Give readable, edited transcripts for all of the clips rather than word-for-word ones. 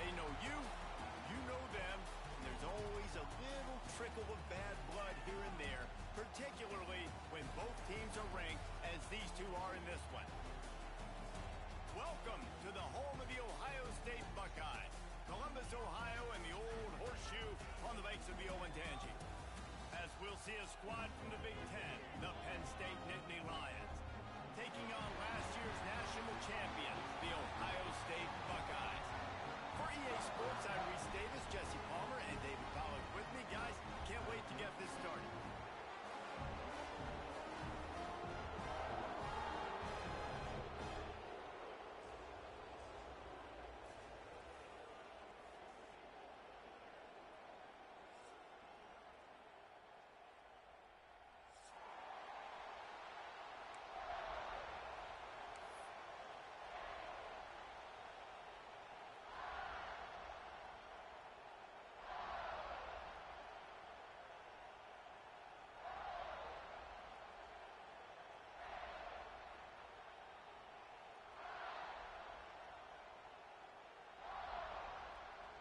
They know you, you know them, and there's always a little trickle of bad blood here and there, particularly when both teams are ranked, as these two are in this one. Welcome to the home of the Ohio State Buckeyes, Columbus, Ohio, and the old horseshoe on the banks of the Olentangy. As we'll see a squad from the Big Ten, the Penn State Nittany Lions, taking on last year's national champion, the Ohio State Buckeyes. For EA Sports, I'm Reese Davis, Jesse Palmer, and David Pollack with me. Guys, can't wait to get this started.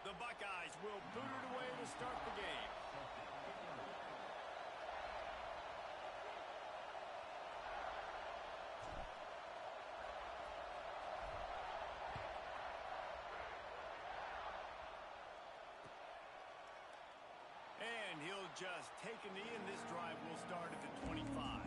The Buckeyes will boot it away to start the game. And he'll just take a knee, and this drive will start at the 25.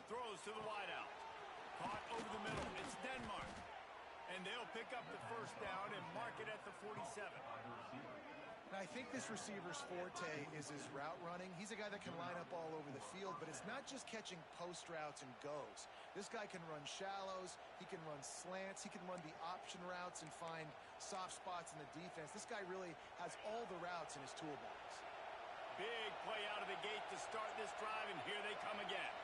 Throws to the wideout. Caught over the middle. It's Denmark. And they'll pick up the first down and mark it at the 47. Now, I think this receiver's forte is his route running. He's a guy that can line up all over the field, but it's not just catching post routes and goes. This guy can run shallows. He can run slants. He can run the option routes and find soft spots in the defense. This guy really has all the routes in his toolbox. Big play out of the gate to start this drive, and here they come again.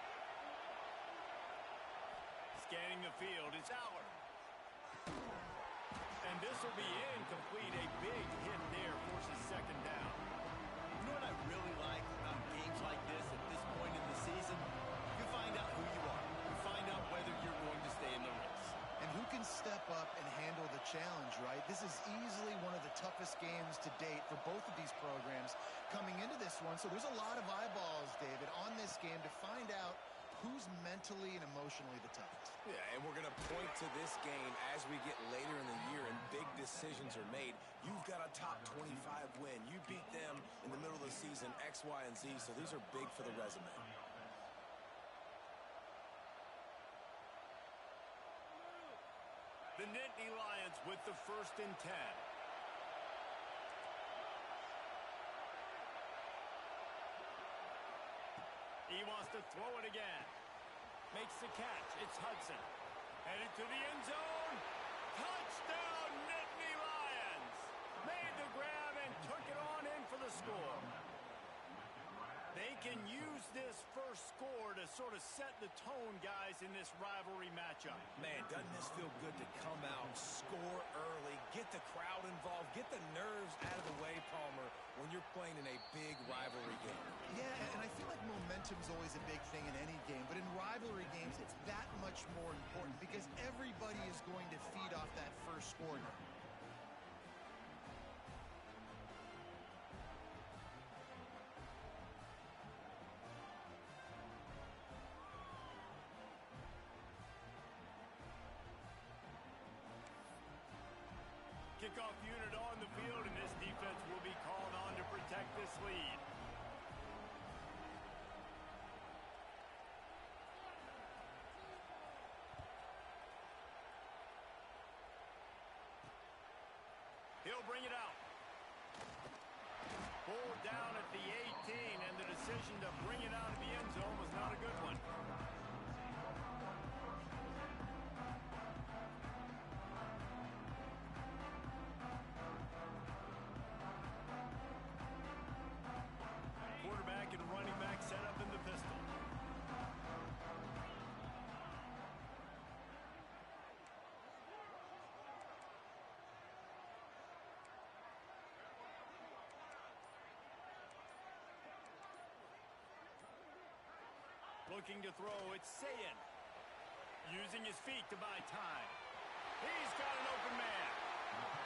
Scanning the field, it's Aller. And this will be incomplete. A big hit there forces second down. You know what I really like about games like this at this point in the season? You find out who you are. You find out whether you're going to stay in the race. And who can step up and handle the challenge, right? This is easily one of the toughest games to date for both of these programs coming into this one. So there's a lot of eyeballs, David, on this game to find out who's mentally and emotionally the toughest. Yeah, and we're going to point to this game as we get later in the year and big decisions are made. You've got a top 25 win. You beat them in the middle of the season, X, Y, and Z, so these are big for the resume. The Nittany Lions with the 1st and 10. He wants to throw it again. Makes the catch. It's Hudson. Headed to the end zone. Touchdown, Nittany Lions. Made the grab and took it on in for the score. They can use this first score to sort of set the tone, guys, in this rivalry matchup. Man, doesn't this feel good to come out, score early, get the crowd involved, get the nerves out of the way, Palmer, when you're playing in a big rivalry game. Yeah, and I feel like momentum's always a big thing in any game, but in rivalry games, it's that much more important because everybody is going to feed off that first score now. Kickoff unit on the field, and this defense will be called on to protect this lead. He'll bring it out. Pulled down at the 18, and the decision to bring it out of the end zone was not a good one. Quarterback and running back set up in the pistol. Looking to throw, it's Sayin. Using his feet to buy time. He's got an open man.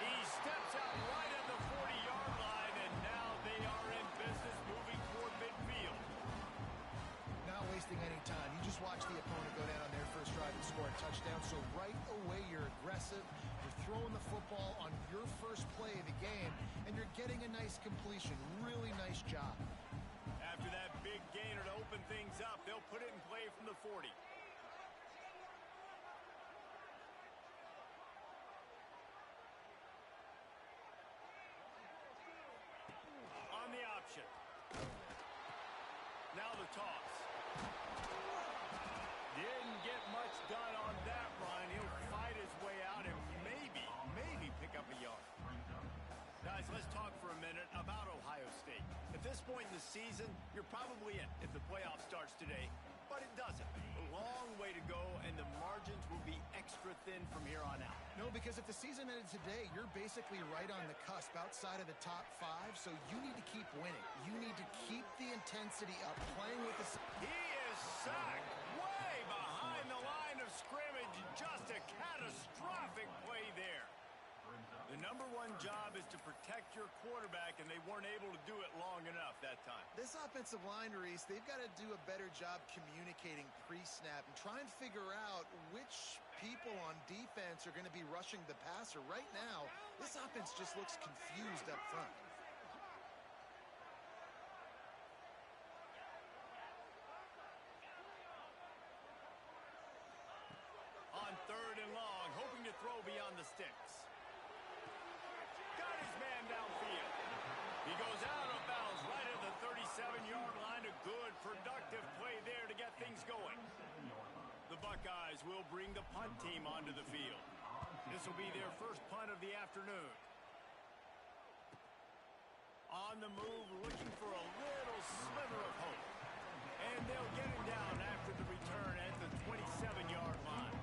He steps out right at the 40-yard line, and now they are in business moving toward midfield. Not wasting any time. You just watch the opponent go down on their first drive and score a touchdown. So right away, you're aggressive. You're throwing the football on your first play of the game, and you're getting a nice completion. Really nice job. After that big gainer to open things up, they'll put it in play from the 40. On the option. Now the toss. Didn't get much done on that run. He'll fight his way out and maybe pick up a yard. Guys, let's talk for a minute about Ohio State. At this point in the season, you're probably in if the playoff starts today, but it doesn't. A long way to go, and the margins will be extra thin from here on out. No, because if the season ended today, you're basically right on the cusp outside of the top 5, so you need to keep winning. You need to keep the intensity up, playing with the... He is sacked way behind the line of scrimmage. Just a catastrophic play there. The number one job is to protect your quarterback, and they weren't able to do it long enough that time. This offensive line, Reese, they've got to do a better job communicating pre-snap and try and figure out which people on defense are going to be rushing the passer. Right now, this offense just looks confused up front. On 3rd and long, hoping to throw beyond the sticks. Got his man downfield. He goes out of bounds right at the 37-yard line. A good, productive play there to get things going. The Buckeyes will bring the punt team onto the field. This will be their first punt of the afternoon. On the move, looking for a little sliver of hope. And they'll get him down after the return at the 27-yard line.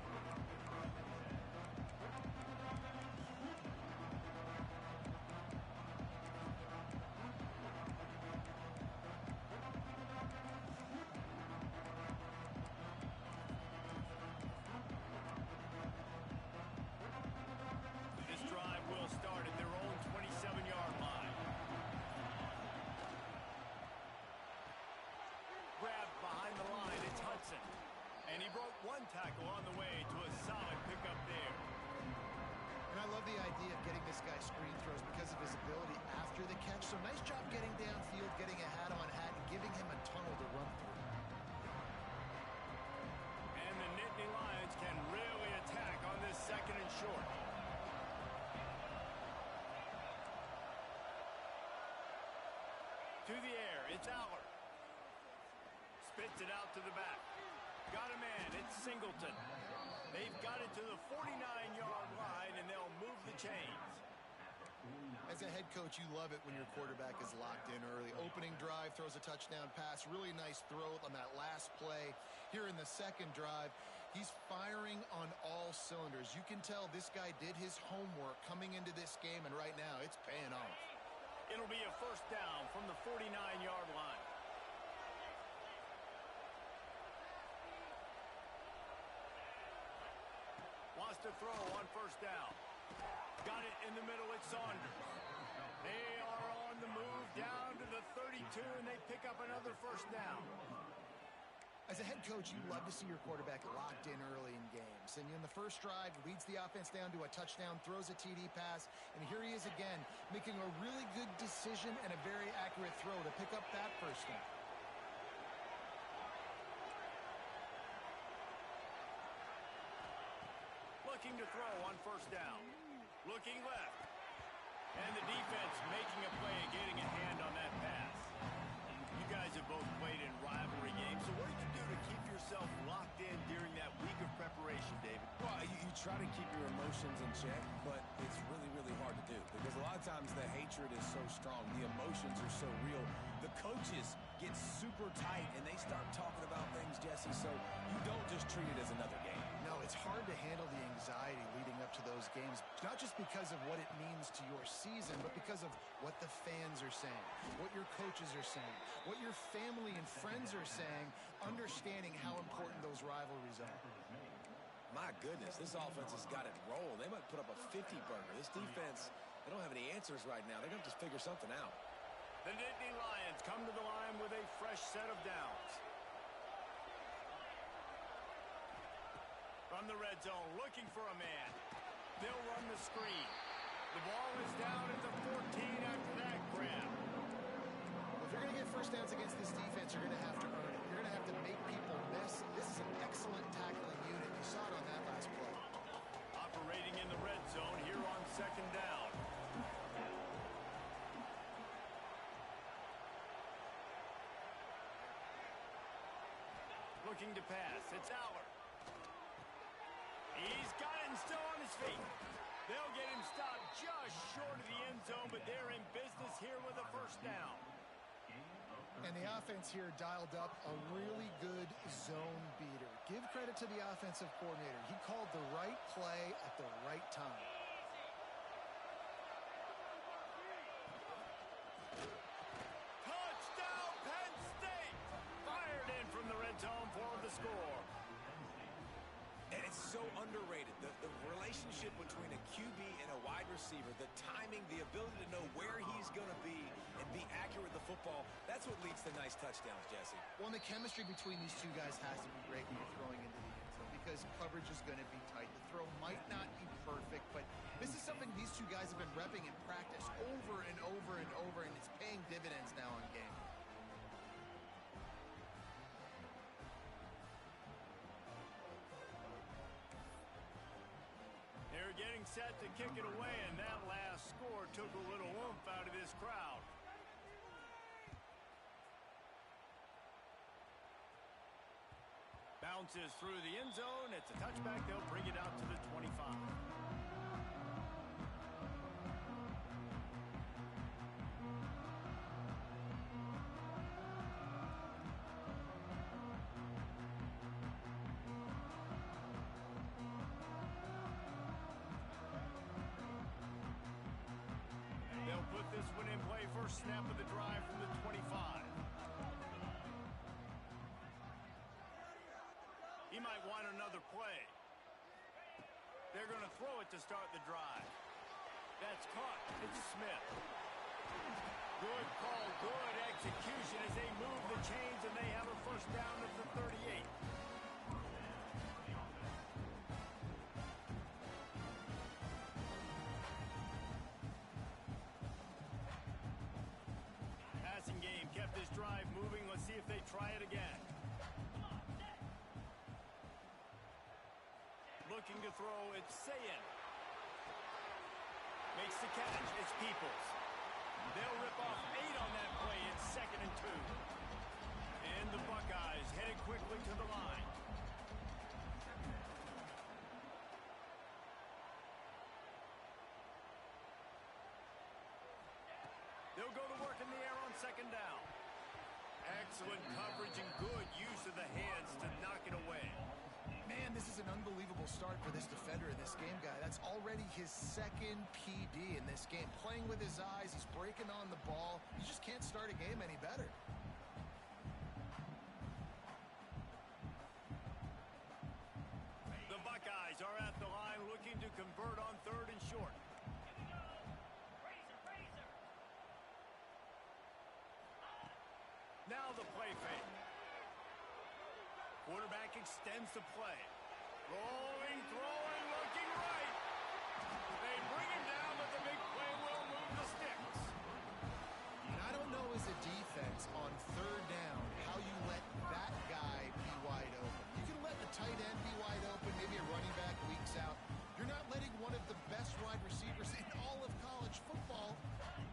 This drive will start at their own 27-yard line. Grabbed behind the line, it's Hudson. And he broke one tackle on the way to a solid pickup there. And I love the idea of getting this guy screen throws because of his ability after the catch. So nice job getting downfield, getting a hat-on-hat, and giving him a tunnel to run through. And the Nittany Lions can really attack on this 2nd and short. To the air, it's Aller. Spits it out to the back. Got a man, it's Singleton. They've got it to the 49-yard line, and they'll move the chains. As a head coach, you love it when your quarterback is locked in early. Opening drive, throws a touchdown pass. Really nice throw on that last play. Here in the 2nd drive, he's firing on all cylinders. You can tell this guy did his homework coming into this game, and right now it's paying off. It'll be a first down from the 49-yard line. Wants to throw on first down. Got it in the middle, it's Saunders. They are on the move down to the 32, and they pick up another first down. As a head coach, you love to see your quarterback locked in early in games. And in the first drive, leads the offense down to a touchdown, throws a TD pass, and here he is again, making a really good decision and a very accurate throw to pick up that first down. Looking to throw on first down. Looking left. And the defense making a play, getting a hand on that pass. You guys have both played in rivalry games, so what did you do to keep yourself locked in during that week of preparation, David? Well, you try to keep your emotions in check, but it's really, really hard to do because a lot of times the hatred is so strong. The emotions are so real. The coaches get super tight, and they start talking about things, Jesse, so you don't just treat it as another game. No, it's hard to handle the anxiety leading up to those games, not just because of what it means to your season, but because of what the fans are saying, what your coaches are saying, what your family and friends are saying, understanding how important those rivalries are. My goodness, this offense has got it rolling. They might put up a 50-burger. This defense, they don't have any answers right now. They're going to have to figure something out. The Nittany Lions come to the line with a fresh set of downs. From the red zone, looking for a man. They'll run the screen. The ball is down at the 14 after that grab. Well, if you're going to get first downs against this defense, you're going to have to earn it. You're going to have to make people miss. This is an excellent tackling unit. You saw it on that last play. Operating in the red zone here on second down. Looking to pass. It's Allard. He's got it and still on his feet. They'll get him stopped just short of the end zone, but they're in business here with a first down. And the offense here dialed up a really good zone beater. Give credit to the offensive coordinator. He called the right play at the right time. Touchdown, Penn State! Fired in from the red zone for the score. And it's so underrated. The relationship between a QB and a wide receiver, the timing, the ability to know where he's going to be and be accurate with the football, that's what leads to nice touchdowns, Jesse. Well, and the chemistry between these two guys has to be great when you're throwing into the end zone because coverage is going to be tight. The throw might not be perfect, but this is something these two guys have been repping in practice over and over and over, and it's paying dividends now in game. They're getting set to kick it away, and that last score took a little oomph out of this crowd. Bounces through the end zone. It's a touchback. They'll bring it out to the 25. They'll put this one in play. First snap of the drive from the 25. He might want another play. They're going to throw it to start the drive. That's caught. It's Smith. Good call, good execution as they move the chains, and they have a first down at the 38. Passing game kept this drive moving. Let's see if they try it again. Looking to throw, it's Sayin. Makes the catch, it's Peoples. They'll rip off 8 on that play. It's 2nd and 2. And the Buckeyes headed quickly to the line. They'll go to work in the air on second down. Excellent coverage and good use of the hands to knock it away. Man, this is an unbelievable start for this defender in this game, guy. That's already his 2nd PD in this game. Playing with his eyes, he's breaking on the ball. You just can't start a game any better. The Buckeyes are at the line looking to convert on 3rd and short. Now the play fake. Quarterback extends the play. Rolling, throwing, looking right. They bring him down, but the big play will move the sticks. And I don't know as a defense on 3rd down how you let that guy be wide open. You can let the tight end be wide open, maybe a running back leaks out. You're not letting one of the best wide receivers in all of college football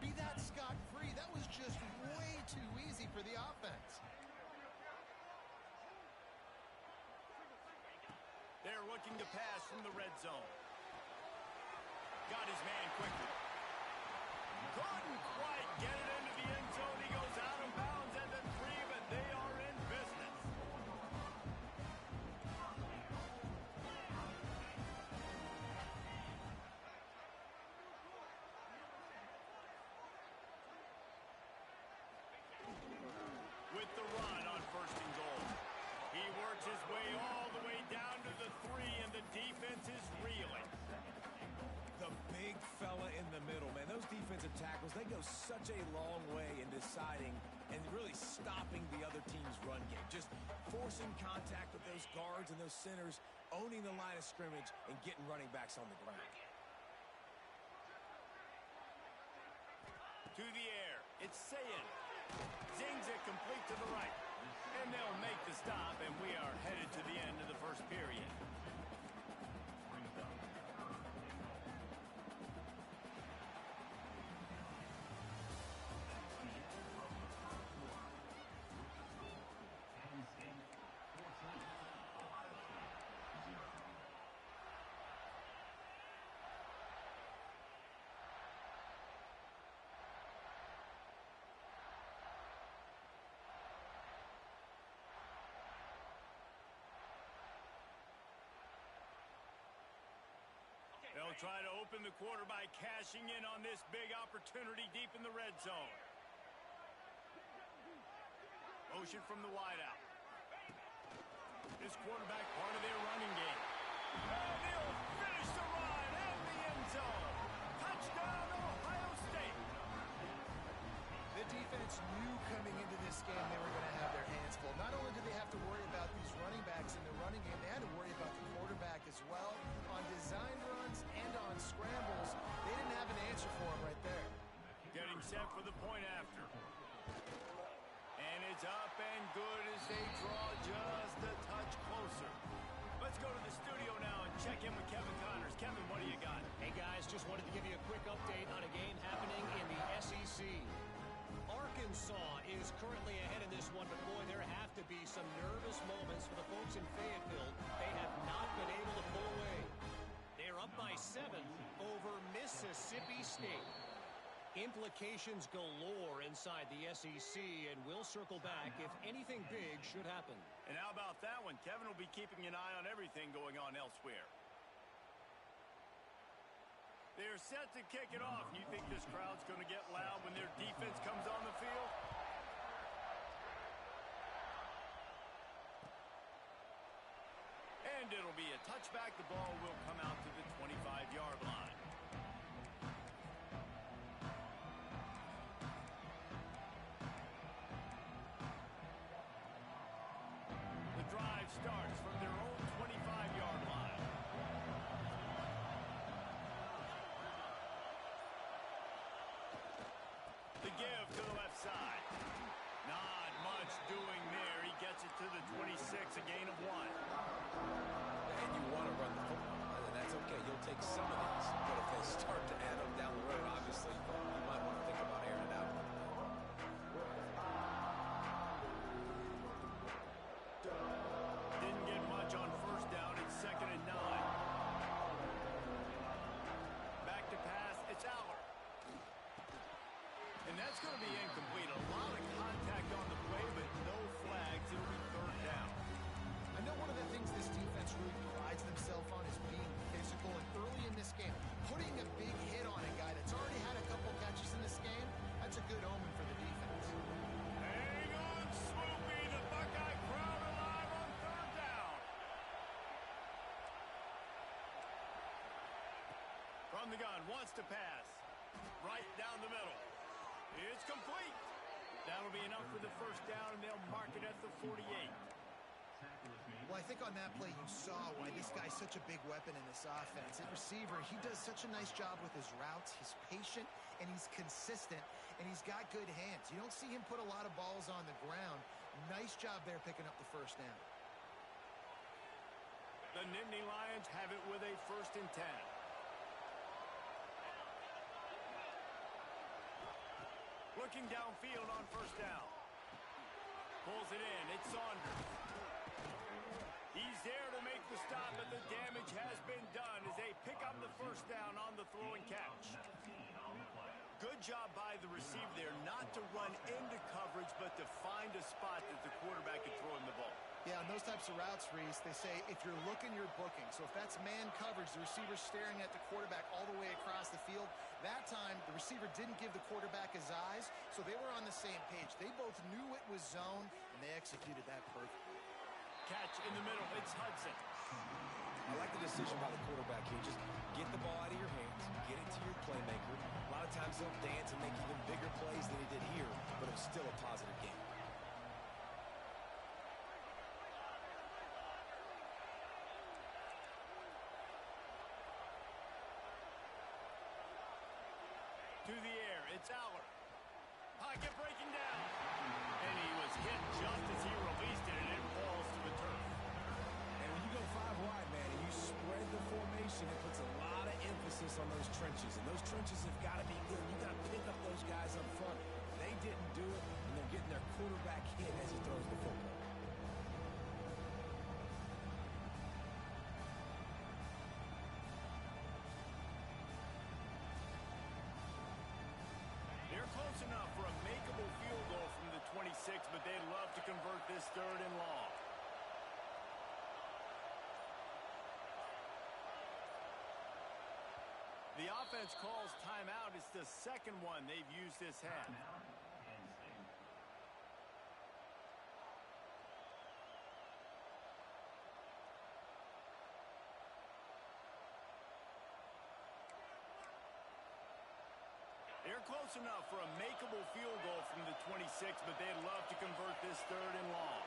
be that scot-free. That was just way too easy for the offense. They're looking to pass from the red zone. Got his man quickly. Couldn't quite get it into the end zone. He goes out of bounds at the 3, but they are in business. a big fella in the middle, man. Those defensive tackles, they go such a long way in deciding and really stopping the other team's run game. Just forcing contact with those guards and those centers, owning the line of scrimmage, and getting running backs on the ground. To the air, it's Sayin. Zings it complete to the right. And they'll make the stop, and we are headed to the end of the first period. They'll try to open the quarter by cashing in on this big opportunity deep in the red zone. Motion from the wideout. This quarterback part of their running game. And he'll finish the run in the end zone. Touchdown, Ohio State. The defense knew coming into this game they were going to have their hands full. Not only did they have to worry about these running backs in the running game, they had to worry about the quarterback as well. On design runs and on scrambles, they didn't have an answer for him right there. Getting set for the point after. And it's up and good as they draw just a touch closer. Let's go to the studio now and check in with Kevin Connors. Kevin, what do you got? Hey, guys, just wanted to give you a quick update on a game happening in the SEC. Arkansas is currently ahead in this one, but boy, there have to be some nervous moments for the folks in Fayetteville. They have not been able to pull away. They're up by 7 over Mississippi State. Implications galore inside the SEC, and we'll circle back if anything big should happen. And how about that one? Kevin will be keeping an eye on everything going on elsewhere. They're set to kick it off. You think this crowd's going to get loud when their defense comes on the field? And it'll be a touchback. The ball will come out to the 25-yard line. The drive starts from their own 25-yard line. The give to the left side. Not much doing there. He gets it to the 26, a gain of 1. And you want to run the football, and that's okay. You'll take some of these, but if they start to add up down the road, obviously, you might want to think about airing it out. Didn't get much on first down. It's 2nd and 9. Back to pass. It's Aller. And that's going to be incomplete. A lot of contact on the play, but no flags. It'll be 3rd down. I know one of the things this defense really prides themselves on is being physical, and early in this game, putting a big hit on a guy that's already had a couple catches in this game, that's a good omen for the defense. Hang on, Swoopy. The Buckeye crowd alive on 3rd down. From the gun, wants to pass. Right down the middle. It's complete. That'll be enough for the 1st down, and they'll mark it at the 48. Well, I think on that play you saw why this guy's such a big weapon in this offense. At receiver, he does such a nice job with his routes. He's patient, and he's consistent, and he's got good hands. You don't see him put a lot of balls on the ground. Nice job there picking up the 1st down. The Nittany Lions have it with a 1st and 10. Looking downfield on 1st down. Pulls it in. It's Saunders. He's there to make the stop, but the damage has been done as they pick up the 1st down on the throw and catch. Good job by the receiver there not to run into coverage, but to find a spot that the quarterback can throw him the ball. Yeah, on those types of routes, Reese, they say if you're looking, you're booking. So if that's man coverage, the receiver's staring at the quarterback all the way across the field. That time, the receiver didn't give the quarterback his eyes, so they were on the same page. They both knew it was zone, and they executed that perfectly. Catch in the middle. It's Hudson. I like the decision by the quarterback here. Just get the ball out of your hands, get it to your playmaker. A lot of times he'll dance and make even bigger plays than he did here, but it was still a positive game. To the air, it's Aller. Pocket breaking down. And he was hit just as he released it, and it falls to the turf. And when you go 5 wide, man, and you spread the formation, it puts a lot of emphasis on those trenches. And those trenches have got to be good. You got to pick up those guys up front. They didn't do it, and they're getting their quarterback hit as he throws the football. They're close enough for a makeable field goal from the 26, but they'd love to convert this 3rd and long. The offense calls timeout. It's the 2nd one they've used this half. They're close enough for a makeable field goal from the 26, but they'd love to convert this 3rd and long.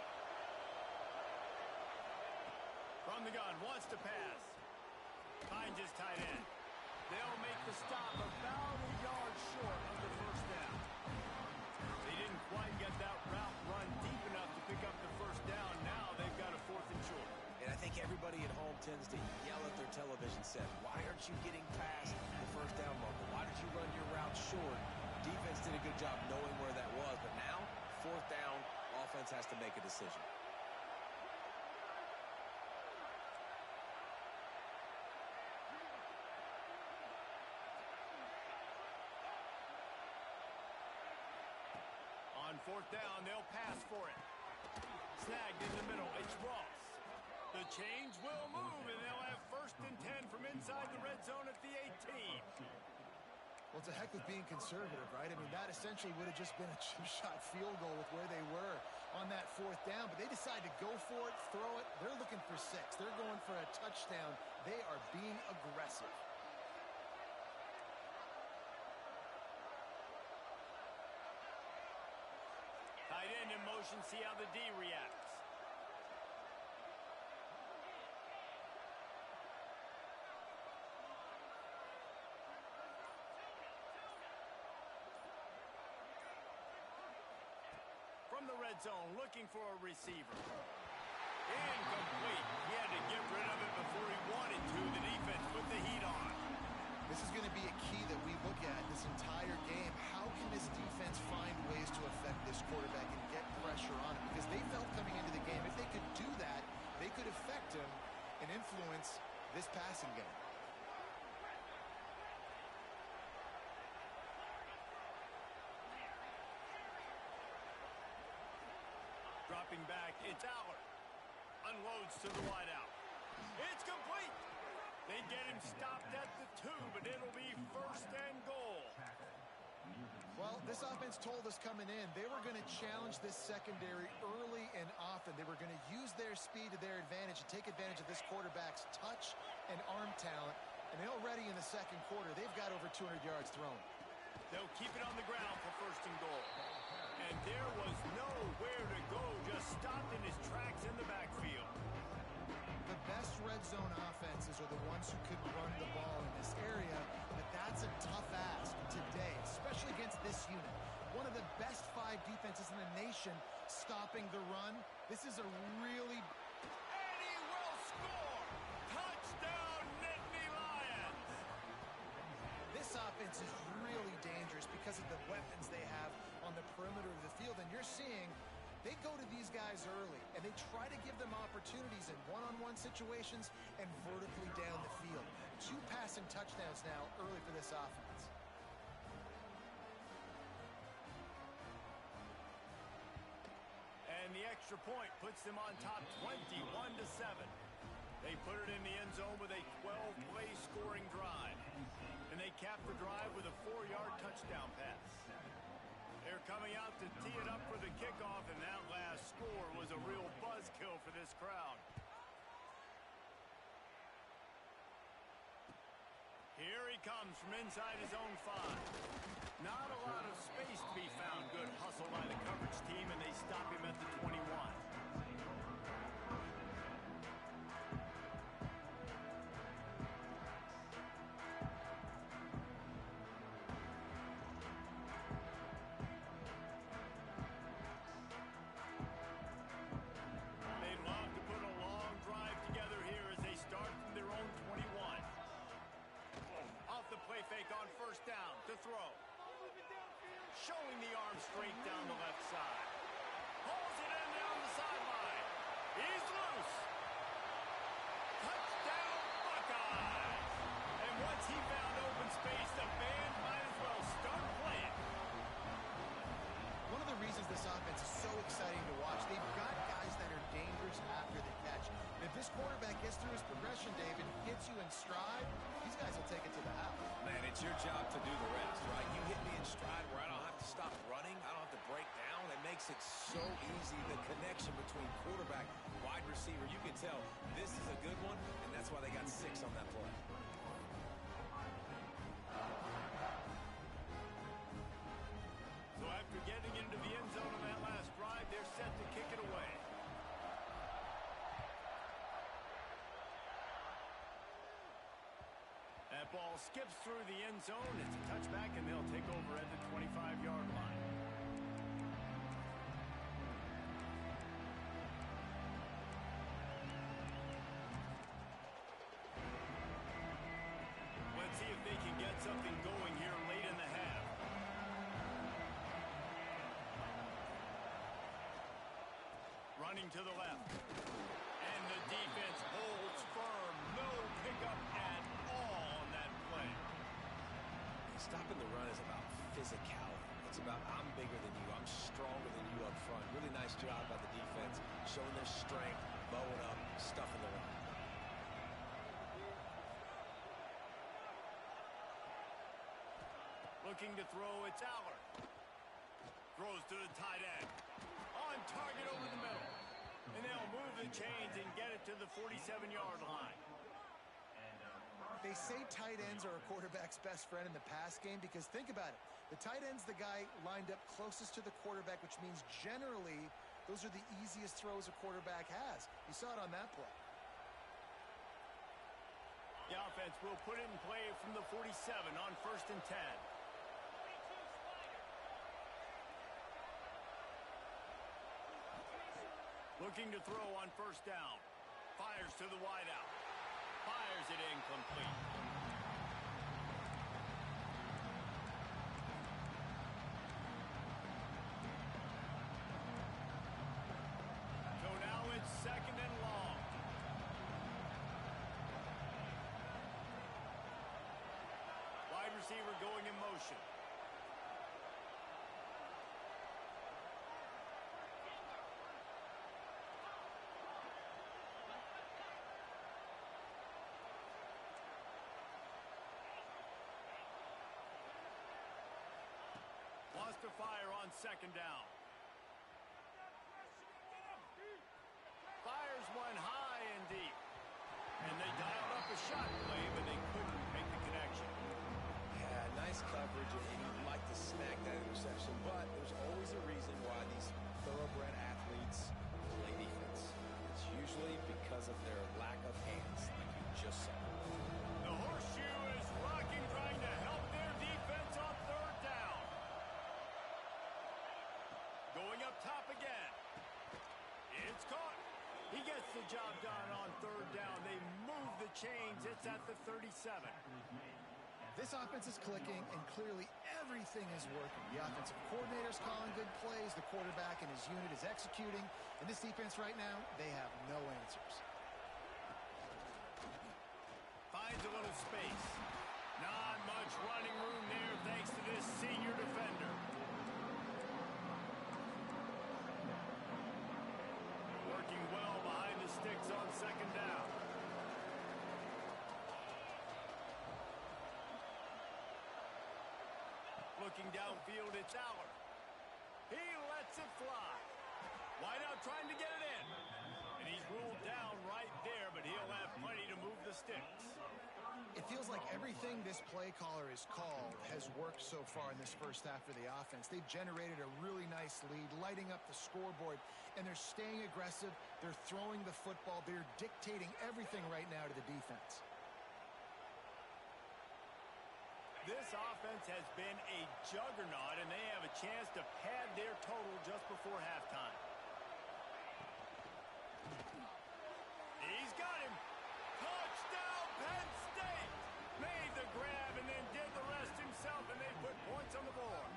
From the gun, wants to pass. Finds his tight end. They'll make the stop about a yard short of the 1st down. They didn't quite get that route run deep enough to pick up the 1st down. Now they've got a 4th and short. And I think everybody at home tends to yell at their television set, why aren't you getting past the 1st down marker? Why did you run your route short? Defense did a good job knowing where that was, but now, 4th down, offense has to make a decision. On 4th down, they'll pass for it. Snagged in the middle, it's Ross. The chains will move, and they'll have 1st and 10 from inside the red zone at the 18. Well, it's a heck of being conservative, right? I mean, that essentially would have just been a chip shot field goal with where they were on that 4th down, but they decide to go for it, throw it. They're looking for 6. They're going for a touchdown. They are being aggressive. Tight end in motion, see how the D reacts. From the red zone, looking for a receiver. Incomplete. He had to get rid of it before he wanted to. The defense put the heat on. This is going to be a key that we look at this entire game. How can this defense find ways to affect this quarterback and get pressure on him? Because they felt coming into the game, if they could do that, they could affect him and influence this passing game. Dropping back, it's Aller. Unloads to the wideout. It's complete. They get him stopped at the 2, but it'll be 1st and goal. Well, this offense told us coming in they were going to challenge this secondary early and often. They were going to use their speed to their advantage and take advantage of this quarterback's touch and arm talent. And already in the 2nd quarter, they've got over 200 yards thrown. They'll keep it on the ground for 1st and goal. And there was nowhere to go, just stopped in his tracks in the backfield. The best red zone offenses are the ones who could run the ball in this area, but that's a tough ask today, especially against this unit. One of the best 5 defenses in the nation stopping the run. This is a really... And he will score! Touchdown, Nittany Lions! This offense is really dangerous because of the weapons they have on the perimeter of the field, and you're seeing they go to these guys early, and they try to give them opportunities in one-on-one situations and vertically down the field. 2 passing touchdowns now early for this offense. And the extra point puts them on top 21-7. They put it in the end zone with a 12-play scoring drive. And they cap the drive with a 4-yard touchdown pass. They're coming out to tee it up for the kickoff, and that last score was a real buzzkill for this crowd. Here he comes from inside his own 5. Not a lot of space to be found. Good hustle by the coverage team, and they stop him at the 21. They'd love to put a long drive together here as they start from their own 21. Off the play fake on first down to throw. Showing the arm straight down the left side. Pulls it in down the sideline. He's loose. Touchdown, Buckeyes. And once he found open space, the band might as well start playing. One of the reasons this offense is so exciting to watch, they've got guys that are dangerous after the catch. And if this quarterback gets through his progression, David, hits you in stride, these guys will take it to the house. Man, it's your job to do the rest, right? You hit me in stride where I don't have to stop running. I don't have to break down. It makes it so easy. The connection between quarterback, wide receiver, you can tell this is a good one, and that's why they got 6 on that play. So after getting into the end zone on that last drive, they're set to kick it away. That ball skips through the end zone. It's a touchback, and they'll take over at the 25-yard line. Let's see if they can get something going here late in the half. Running to the left. And the defense holds firm. No pickup at all on that play. Stopping the run is about physicality. It's about I'm bigger than you. I'm stronger than you up front. Really nice job by the defense, showing their strength, bowing up, stuffing the run. Looking to throw, it's Allard. Throws to the tight end. On target over the middle. And they'll move the chains and get it to the 47-yard line. They say tight ends are a quarterback's best friend in the pass game because think about it. The tight end's the guy lined up closest to the quarterback, which means generally those are the easiest throws a quarterback has. You saw it on that play. The offense will put it in play from the 47 on 1st and 10. Looking to throw on 1st down. Fires to the wideout. Fires it incomplete. So now it's 2nd and long. Wide receiver going in motion. Lost to fire on 2nd down. Fires one high and deep. And they dialed up a shot play, but they couldn't make the connection. Yeah, nice coverage, and you'd like to snag that interception, but there's always a reason why these thoroughbred athletes play defense. It's usually because of their lack of hands, like you just saw. The horseshoe is rocking, trying to help their defense on 3rd down. Going up top again. It's caught. He gets the job done on 3rd down. They move the chains. It's at the 37. This offense is clicking, and clearly everything is working. The offensive coordinator's calling good plays. The quarterback and his unit is executing. And this defense right now, they have no answers. Finds a little space. Not much running room there thanks to this senior defender. Working well behind the sticks on 2nd down. Looking downfield, it's Allard. He lets it fly. Wideout trying to get it in. And he's ruled down right there, but he'll have plenty to move the sticks. It feels like everything this play caller has called has worked so far in this first half for the offense. They've generated a really nice lead, lighting up the scoreboard, and they're staying aggressive. They're throwing the football. They're dictating everything right now to the defense. This offense has been a juggernaut, and they have a chance to pad their total just before halftime. He's got him. Touchdown, Penn State. Made the grab and then did the rest himself, and they put points on the board.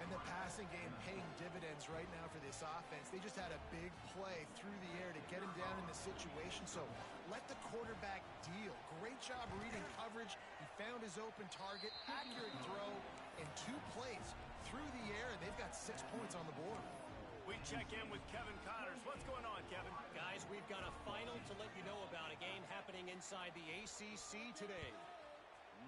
And the passing game paying dividends right now for this offense. They just had a big play through the air to get him down in the situation. So let the quarterback deal. Great job reading coverage. He found his open target, accurate throw, and 2 plays through the air, and they've got 6 points on the board. We check in with Kevin Connors. What's going on, Kevin? Guys, we've got a final to let you know about, a game happening inside the ACC today.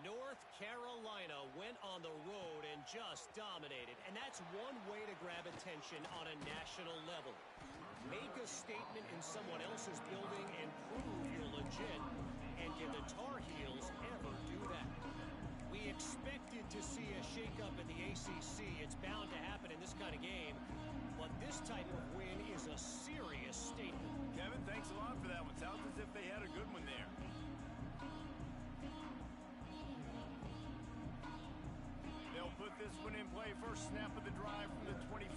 North Carolina went on the road and just dominated, and that's one way to grab attention on a national level. Make a statement in someone else's building and prove you're legit, and can the Tar Heels ever do that? We expected to see a shakeup in the ACC. It's bound to happen in this kind of game, but this type of win is a serious statement. Kevin, thanks a lot for that one. Sounds as if they had a good one there. They'll put this one in play. First snap of the drive from the 25.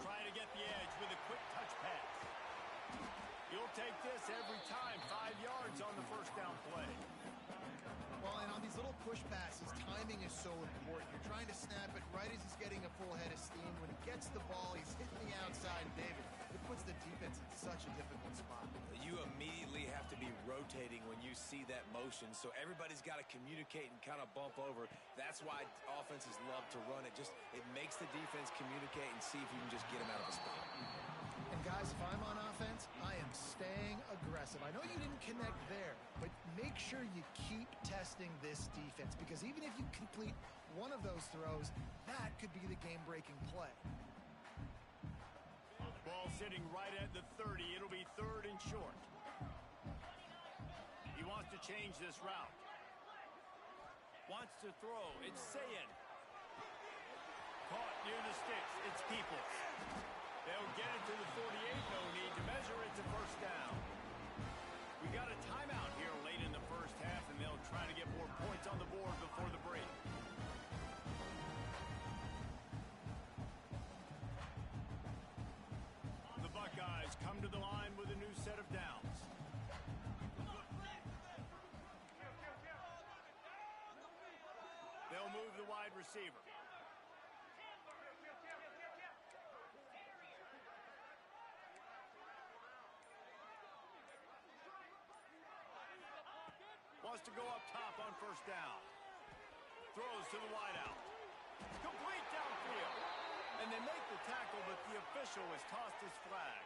Try to get the edge with a quick touch pass. You'll take this every time. 5 yards on the first down play. Well, and on these little push passes, timing is so important. You're trying to snap it right as he's getting a full head of steam. When he gets the ball, he's hitting the outside. David, it puts the defense in such a difficult spot. You immediately have to be rotating when you see that motion, so everybody's got to communicate and kind of bump over. That's why offenses love to run it. It makes the defense communicate and see if you can just get them out of a spot. And guys, if I'm on offense, I am staying aggressive. I know you didn't connect there, but make sure you keep testing this defense, because even if you complete one of those throws, that could be the game-breaking play. Ball sitting right at the 30. It'll be 3rd and short. He wants to change this route. Wants to throw. It's Sayin. Caught near the sticks. It's Peoples. They'll get it to the 48. No need to measure it to first down. We got a timeout here late in the first half, and they'll try to get more points on the board before the break. The Buckeyes come to the line with a new set of downs. They'll move the wide receiver. Wants to go up top on first down. Throws to the wideout. Complete downfield. And they make the tackle, but the official has tossed his flag.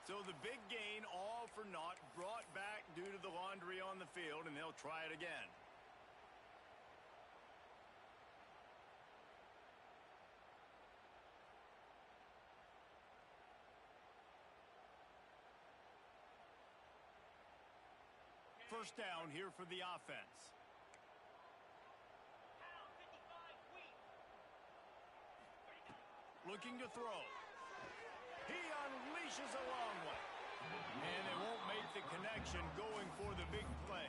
So the big gain, all for naught, brought back due to the laundry on the field, and they'll try it again. First down here for the offense. Looking to throw. He unleashes a long one. And they won't make the connection, going for the big play.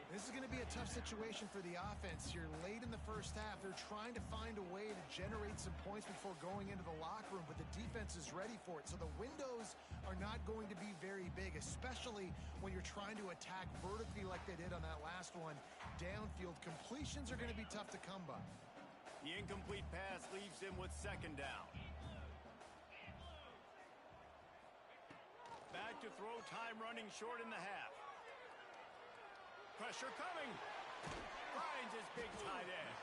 This is going to be a tough situation for the offense here. Late in the first half, they're trying to find a way to generate some points before going into the locker room, but the defense is ready for it. So the windows are not going to be very big, especially when you're trying to attack vertically like they did on that last one. Downfield completions are going to be tough to come by. The incomplete pass leaves him with 2nd down. Back to throw, time running short in the half. Pressure coming. Finds his big tight end.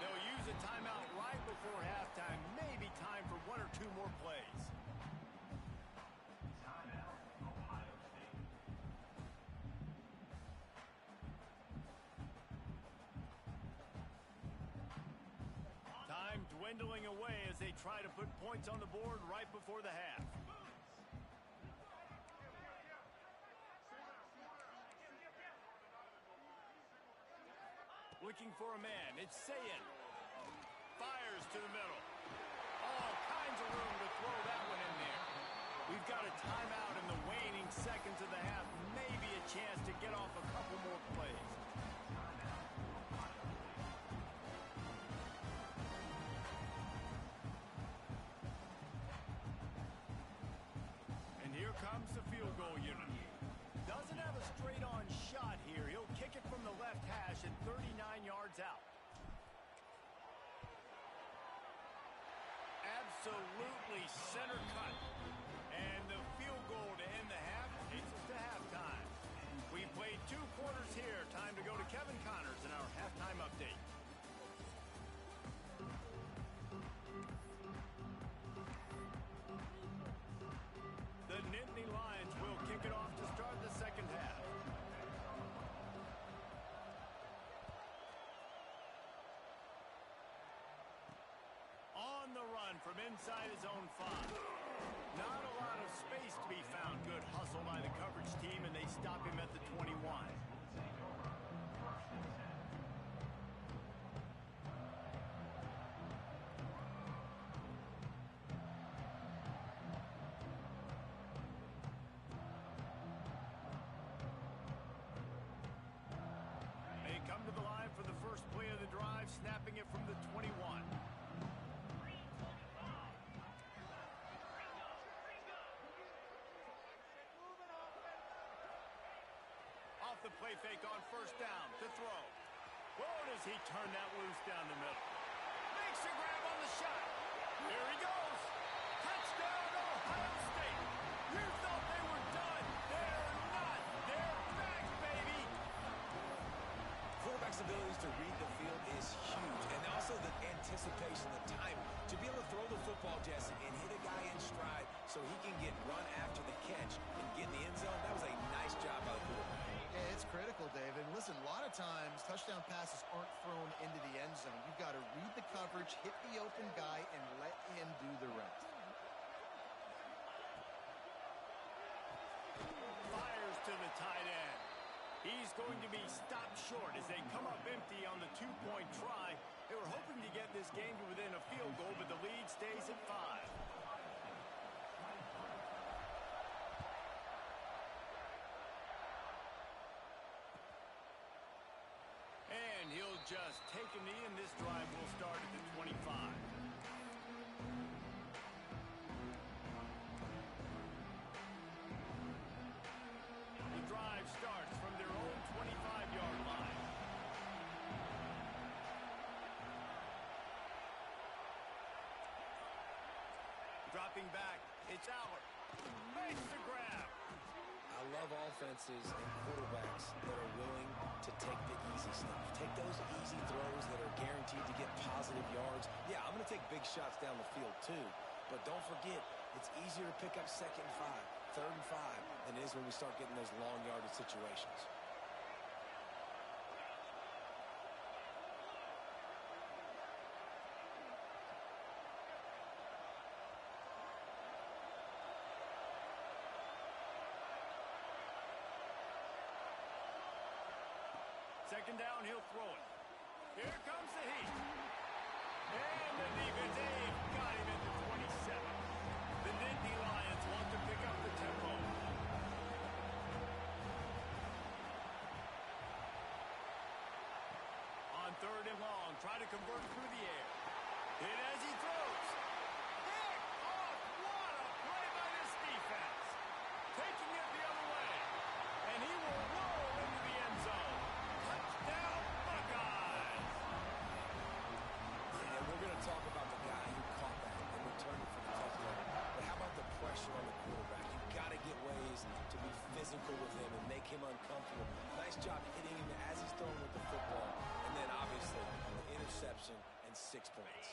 They'll use a timeout right before halftime. Maybe time for 1 or 2 more plays. Time dwindling away as they try to put points on the board right before the half. Looking for a man. It's Sayin. Fires to the middle. All kinds of room to throw that one in there. We've got a timeout in the waning seconds of the half. Maybe a chance to get off a couple more plays. And here comes the field goal unit. Doesn't have a straight-on shot here. He'll kick it from the left hash at 39 yards out. Absolutely center cut. And the field goal to end the half takes us to halftime. We played 2 quarters here. Time to go to Kevin Connors in our halftime update. The Nittany Lions will kick it off to start the second half. On the run from inside his own 5. Not a lot of space to be found. Good hustle by the coverage team, and they stop him at the 21. They come to the line for the first play of the drive, snapping it from the 21. Off the play fake on first down to throw. Whoa, does he turn that loose down the middle. Makes a grab on the shot. Here he goes. Touchdown, Ohio State. You thought they were done. They're not. They're back, baby. Quarterback's abilities to read the field is huge. And also the anticipation, the timing. To be able to throw the football, Jesse, and hit a guy in stride so he can get run after the catch and get in the end zone, that was a nice job by the quarterback. Yeah, it's critical, David. Listen, a lot of times touchdown passes aren't thrown into the end zone. You've got to read the coverage, hit the open guy, and let him do the rest. Fires to the tight end. He's going to be stopped short as they come up empty on the 2-point try. They were hoping to get this game to within a field goal, but the lead stays at 5. And he'll just take a knee, and this drive will start at the 25. The drive starts from their own 25-yard line. Dropping back, it's Aller. Makes the grab. I love offenses and quarterbacks that are willing to take the easy stuff. Take those easy throws that are guaranteed to get positive yards. Yeah, I'm going to take big shots down the field too. But don't forget, it's easier to pick up 2nd and 5, 3rd and 5 than it is when we start getting those long yardage situations. Second down, he'll throw it. Here comes the heat. And the defense, they've got him at the 27. The Nittany Lions want to pick up the tempo. On 3rd and long, try to convert through the air. Hit as he throws. Pick off. What a play by this defense. Taking it the other way. And he will roll into the end zone. Touchdown, Buckeyes! And we're going to talk about the guy who caught that and returned it for the touchdown. But how about the pressure on the quarterback? You've got to get ways to be physical with him and make him uncomfortable. Nice job hitting him as he's throwing with the football. And then, obviously, the interception and 6 points.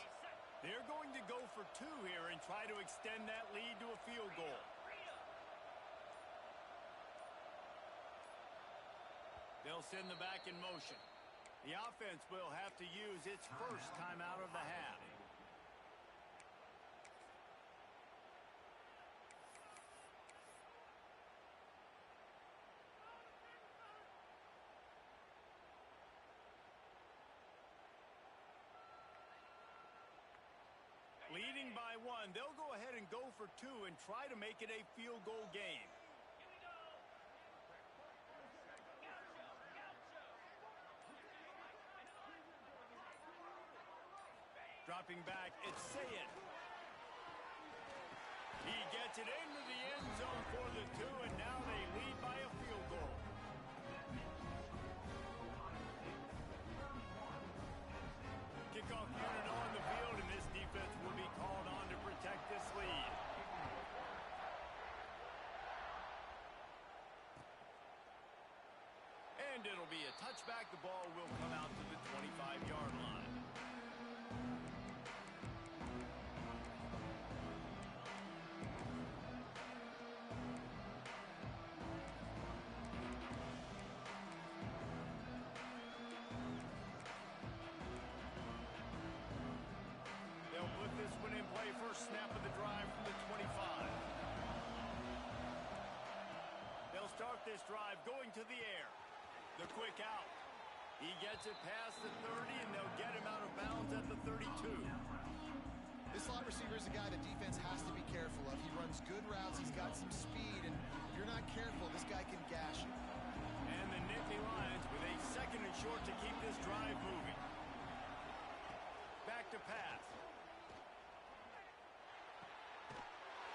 They're going to go for 2 here and try to extend that lead to a field goal. They'll send the back in motion. The offense will have to use its first timeout of the half. one, they'll go ahead and go for two and try to make it a field goal game. Dropping back, it's Sayed. He gets it into the end zone for the two, and now they lead by a field goal. Kickoff unit on the field, and this defense will be called on to protect this lead. And it'll be a touchback. The ball will come out to the 25-yard line. They'll put this one in play. First snap of the drive from the 25. They'll start this drive going to the air. The quick out. He gets it past the 30, and they'll get him out of bounds at the 32. This slot receiver is a guy the defense has to be careful of. He runs good routes. He's got some speed, and if you're not careful, this guy can gash you. And the Nittany Lions with a second and short to keep this drive moving. Back to pass.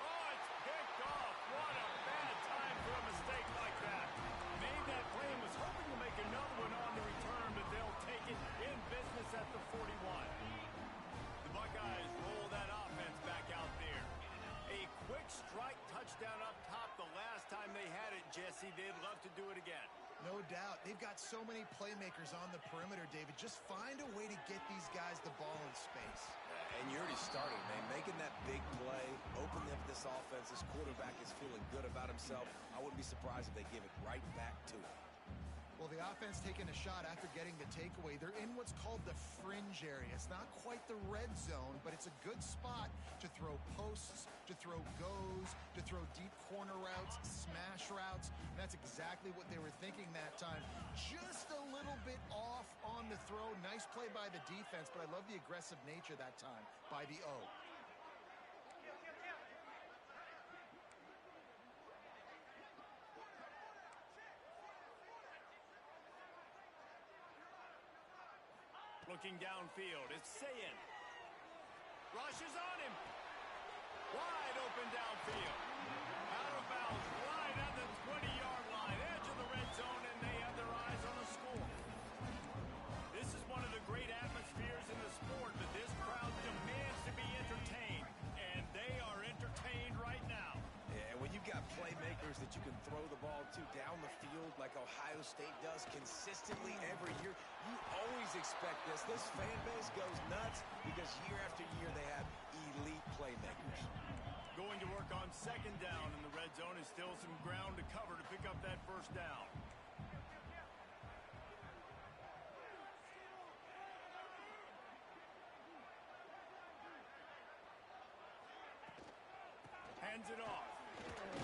Oh, it's picked off. What a bad time for a mistake like that. Made that play and was hoping to make another one on the return, but they'll take it in business at the 41. The Buckeyes roll that offense back out there. A quick strike touchdown up top the last time they had it, Jesse. They'd love to do it again. No doubt. They've got so many playmakers on the perimeter, David. Just find a way to get these guys the ball in space. And you already started, man. Making that big play, opening up this offense. This quarterback is feeling good about himself. I wouldn't be surprised if they give it right back to him. Well, the offense taking a shot after getting the takeaway. They're in what's called the fringe area. It's not quite the red zone, but it's a good spot to throw posts, to throw goes, to throw deep corner routes, smash routes. And that's exactly what they were thinking that time. Just a little bit off on the throw. Nice play by the defense, but I love the aggressive nature that time by the O. Looking downfield, it's Sayed. Rushes on him. Wide open downfield. Out of bounds, right at the 20-yard line. Edge of the red zone, and they have their eyes on the score. This is one of the great atmospheres in the sport, but this crowd demands to be entertained, and they are entertained right now. Yeah, and when you've got playmakers that you can throw the ball to down the field like Ohio State does consistently every year, you always expect this. This fan base goes nuts because year after year they have elite playmakers. Going to work on second down in the red zone is still some ground to cover to pick up that first down. Hands it off.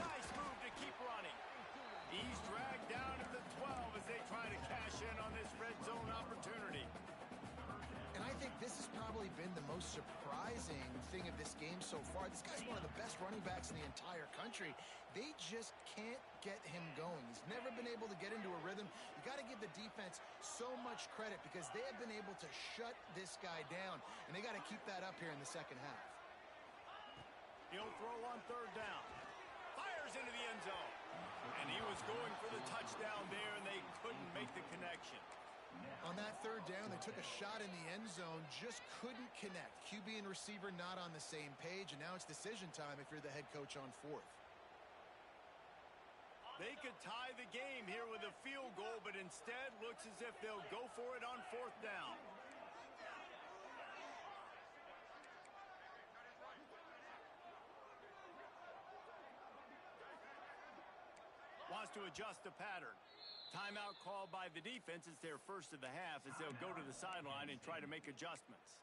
Nice move to keep running. He's dragged down at the 12 as they try to cash in on this red zone opportunity. And I think this has probably been the most surprising thing of this game so far. This guy's one of the best running backs in the entire country. They just can't get him going. He's never been able to get into a rhythm. You got to give the defense so much credit because they have been able to shut this guy down, and they got to keep that up here in the second half. He'll throw on third down. Fires into the end zone. And he was going for the touchdown there, and they couldn't make the connection. On that third down, they took a shot in the end zone, just couldn't connect. QB and receiver not on the same page, and now it's decision time if you're the head coach on fourth. They could tie the game here with a field goal, but instead looks as if they'll go for it on fourth down. Wants to adjust the pattern. Timeout called by the defense. It's their first of the half as they'll go to the sideline and try to make adjustments.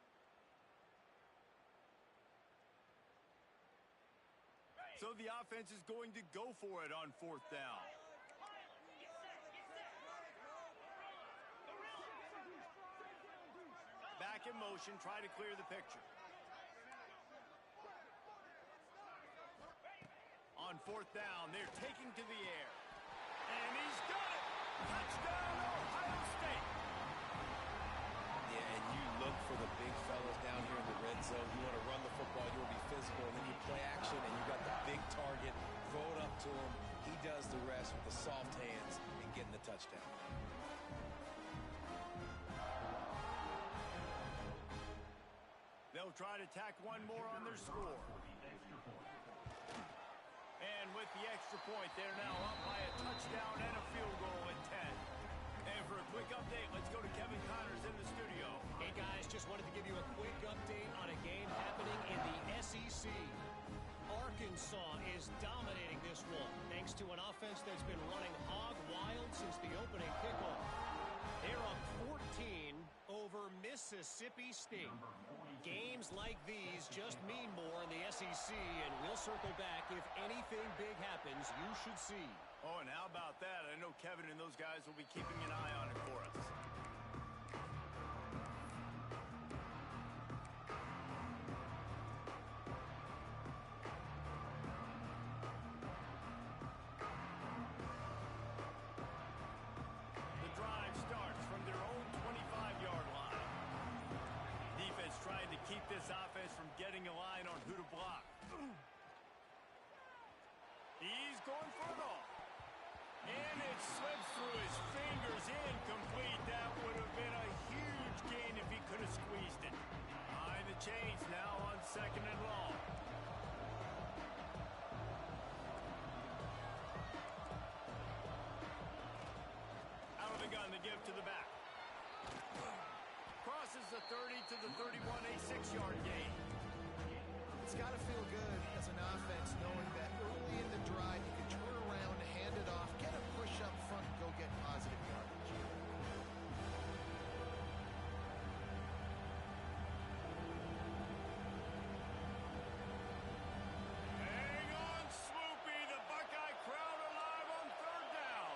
So the offense is going to go for it on fourth down. Back in motion, try to clear the picture. fourth down. They're taking to the air. And he's got it! Touchdown, Ohio State! Yeah, and you look for the big fellas down here in the red zone. You want to run the football, you want to be physical, and then you play action, and you got the big target. Throw it up to him. He does the rest with the soft hands and getting the touchdown. They'll try to tack one more on their score. And with the extra point, they're now up by a touchdown and a field goal at 10. And for a quick update, let's go to Kevin Connors in the studio. Hey, guys, just wanted to give you a quick update on a game happening in the SEC. Arkansas is dominating this one, thanks to an offense that's been running hog wild since the opening kickoff. They're up 14 over Mississippi State. Games like these just mean more in the SEC, and we'll circle back if anything big happens you should see. Oh, and how about that? I know Kevin and those guys will be keeping an eye on it for us. The drive starts from their own 25-yard line. Defense trying to keep this offense from getting a line on who to block. He's going for it all. And it slips through his fingers, incomplete. That would have been a huge gain if he could have squeezed it. Behind the chains now on 2nd and long. Out of the gun to give to the back. Crosses the 30 to the 31, a 6-yard gain. It's got to feel good as an offense knowing that early in the drive you can turn around, hand it off, get a push up front, and go get positive yardage. Hang on, Swoopy. The Buckeye crowd alive on 3rd down.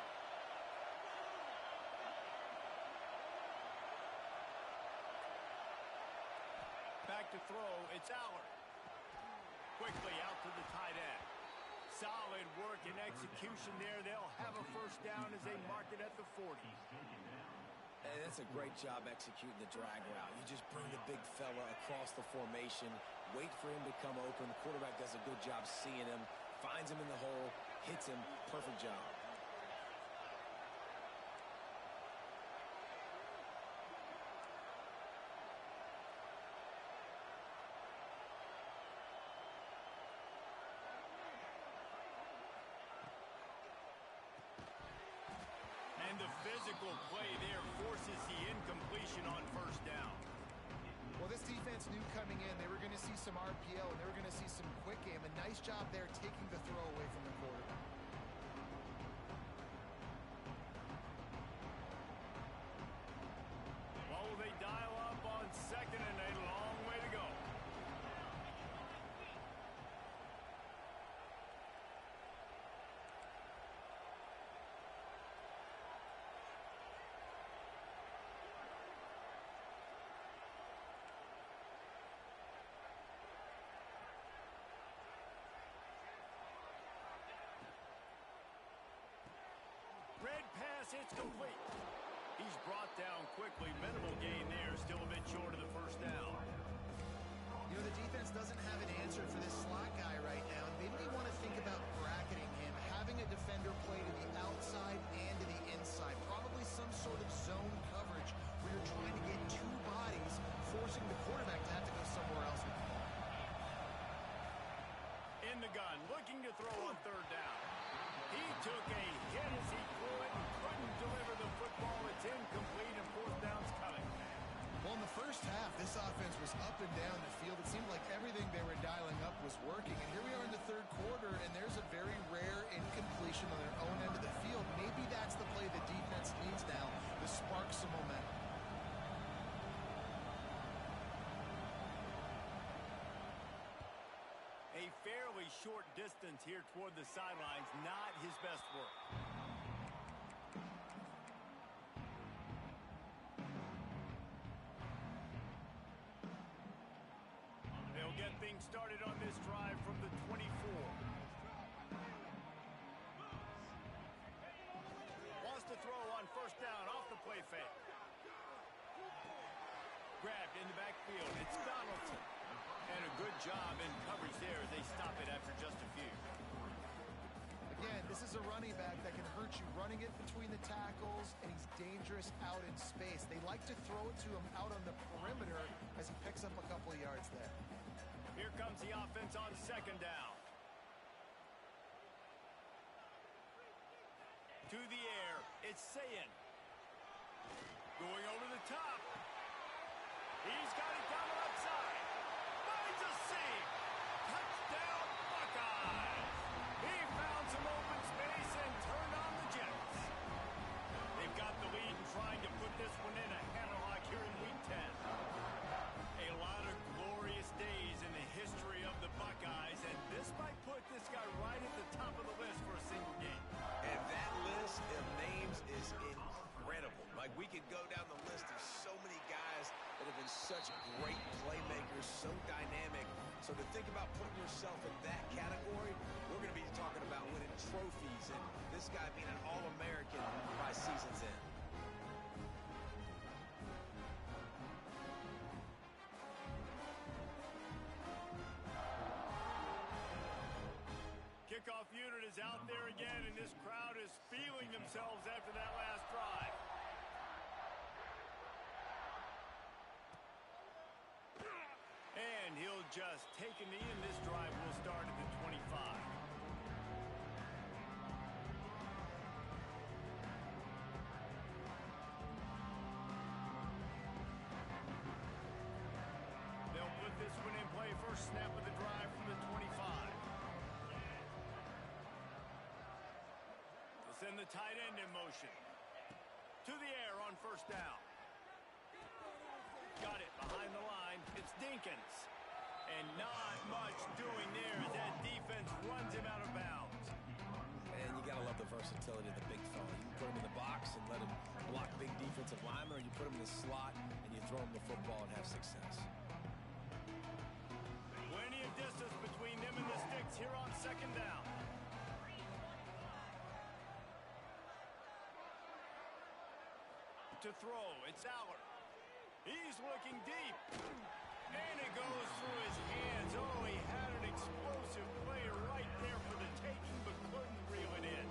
Back to throw. It's Allard. Quickly out to the tight end. Solid work and execution there. They'll have a first down as they mark it at the 40. And that's a great job executing the drag route. You just bring the big fella across the formation, wait for him to come open. The quarterback does a good job seeing him, finds him in the hole, hits him. Perfect job. And the physical play there forces the incompletion on 1st down. Well, this defense knew coming in they were going to see some RPO and they were going to see some quick game. A nice job there taking the throw away from the quarterback. Well, they dial up on 2nd and a long way to go. Red pass, it's complete. He's brought down quickly. Minimal gain there. Still a bit short of the 1st down. You know, the defense doesn't have an answer for this slot guy right now. They may want to think about bracketing him, having a defender play to the outside and to the inside. Probably some sort of zone coverage where you're trying to get 2 bodies, forcing the quarterback to have to go somewhere else with the ball. In the gun, looking to throw on 3rd down. He took a hit as he threw it and couldn't deliver the football. It's incomplete and 4th down's coming. Well, in the first half, this offense was up and down the field. It seemed like everything they were dialing up was working. And here we are in the 3rd quarter, and there's a very rare incompletion on their own end of the field. Maybe that's the play the defense needs now to spark some momentum. A fairly short distance here toward the sidelines. Not his best work. They'll get things started on this drive from the 24. on first down off the play fake. Grabbed in the backfield. It's Donaldson. And a good job in coverage there as they stop it after just a few. Again, this is a running back that can hurt you running it between the tackles, and he's dangerous out in space. They like to throw it to him out on the perimeter as he picks up a couple of yards there. Here comes the offense on second down. To the air, it's Sayin. Going over the top. He's got it down the left side. Finds a seam. Touchdown, Buckeyes. He found some open space and turned on the Jets. They've got the lead and trying to put this one in a hammerlock here in Week 10. A lot of glorious days in the history of the Buckeyes, and this might put this guy right at the top of the list for a single game. And that list of names is incredible. Like, we could go down the list of so many guys that have been such great playmakers, so dynamic. So to think about putting yourself in that category, we're going to be talking about winning trophies and this guy being an All-American by season's end. Kickoff unit is out there again, and this crowd is feeling themselves after that last drive. And he'll just take a knee, and this drive will start at the 25. They'll put this one in play. First snap of the drive from the 25. They'll send the tight end in motion. To the air on first down. Got it behind the line. It's Dinkins. And not much doing there as that defense runs him out of bounds. And you got to love the versatility of the big fella. You can put him in the box and let him block big defensive linemen, or you put him in the slot and you throw him the football and have success. Plenty of distance between them and the sticks here on second down. To throw, it's Aller. He's looking deep. And it goes through his hands. Oh, he had an explosive play right there for the taking, but couldn't reel it in.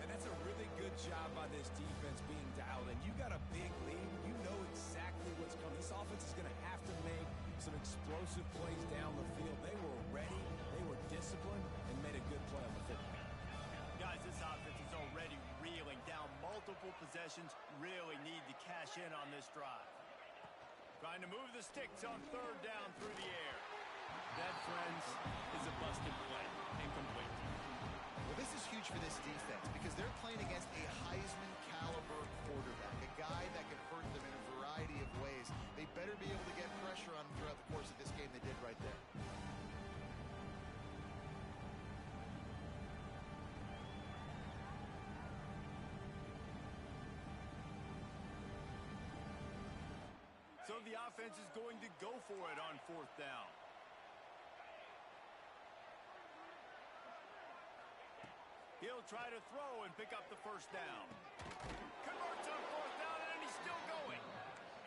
And that's a really good job by this defense being dialed in. You got a big lead. You know exactly what's coming. This offense is going to have to make some explosive plays down the field. They were ready. They were disciplined and made a good play on the football. Guys, this offense is already reeling down multiple possessions. Really need to cash in on this drive. Trying to move the sticks on third down through the air. That, friends, is a busted play. Incomplete. Well, this is huge for this defense because they're playing against a Heisman-caliber quarterback, a guy that can hurt them in a variety of ways. They better be able to get pressure on him throughout the course of this game. They did right there. So the offense is going to go for it on fourth down. He'll try to throw and pick up the first down. Converts on fourth down, and he's still going.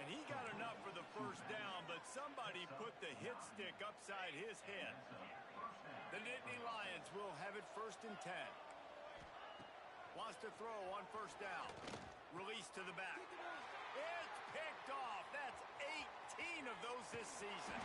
And he got enough for the first down, but somebody put the hit stick upside his head. The Nittany Lions will have it first and 10. Wants to throw on first down. Release to the back. It's picked off. That's 18 of those this season.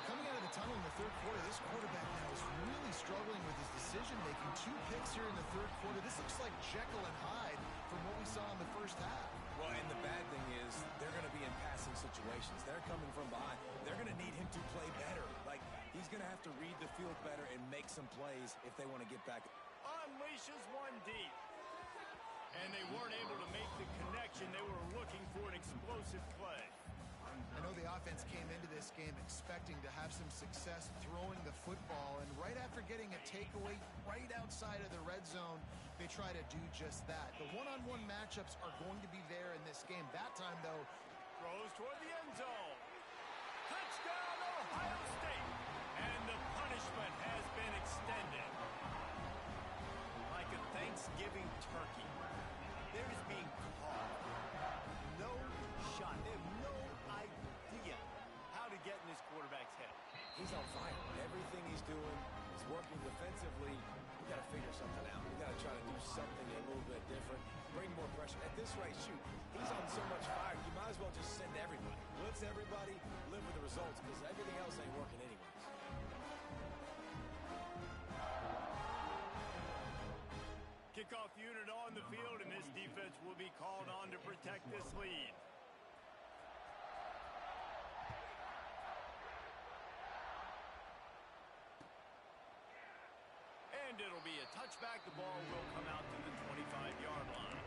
Coming out of the tunnel in the third quarter, this quarterback now is really struggling with his decision-making. 2 picks here in the third quarter. This looks like Jekyll and Hyde from what we saw in the first half. Well, and the bad thing is they're going to be in passing situations. They're coming from behind. They're going to need him to play better. Like, he's going to have to read the field better and make some plays if they want to get back. Unleashes one deep. And they weren't able to make the connection. They were looking for an explosive play. I know the offense came into this game expecting to have some success throwing the football, and right after getting a takeaway right outside of the red zone, they try to do just that. The one-on-one matchups are going to be there in this game. That time, though, Throws toward the end zone. Touchdown, Ohio State. And the punishment has been extended. Like a Thanksgiving turkey. They're just being caught. No shot. They have no idea how to get in this quarterback's head. He's on fire. Everything he's doing is working defensively. We got to figure something out. We got to try to do something a little bit different. Bring more pressure. At this rate, shoot, he's on so much fire, you might as well just send everybody. Blitz everybody, live with the results, because everything else ain't working anyways. Kickoff unit on the field, and this defense will be called on to protect this lead. And it'll be a touchback. The ball will come out to the 25-yard line.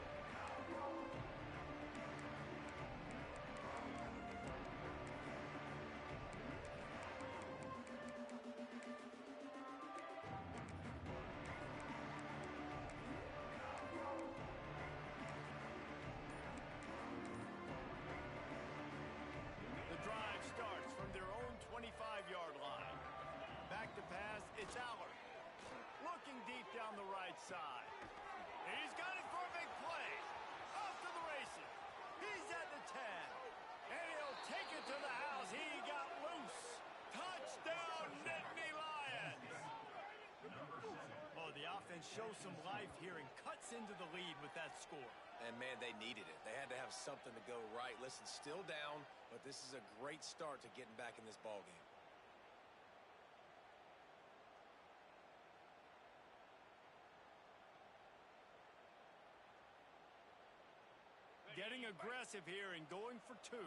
The drive starts from their own 25-yard line. Back to pass, it's Allard. Looking deep down the right side. He's got it for a big play. Off to the races. He's at the 10. And he'll take it to the house. He got loose. Touchdown, Nittany Lions. Oh, the offense shows some life here and cuts into the lead with that score. And, man, they needed it. They had to have something to go right. Listen, still down, but this is a great start to getting back in this ballgame. Getting aggressive here and going for two.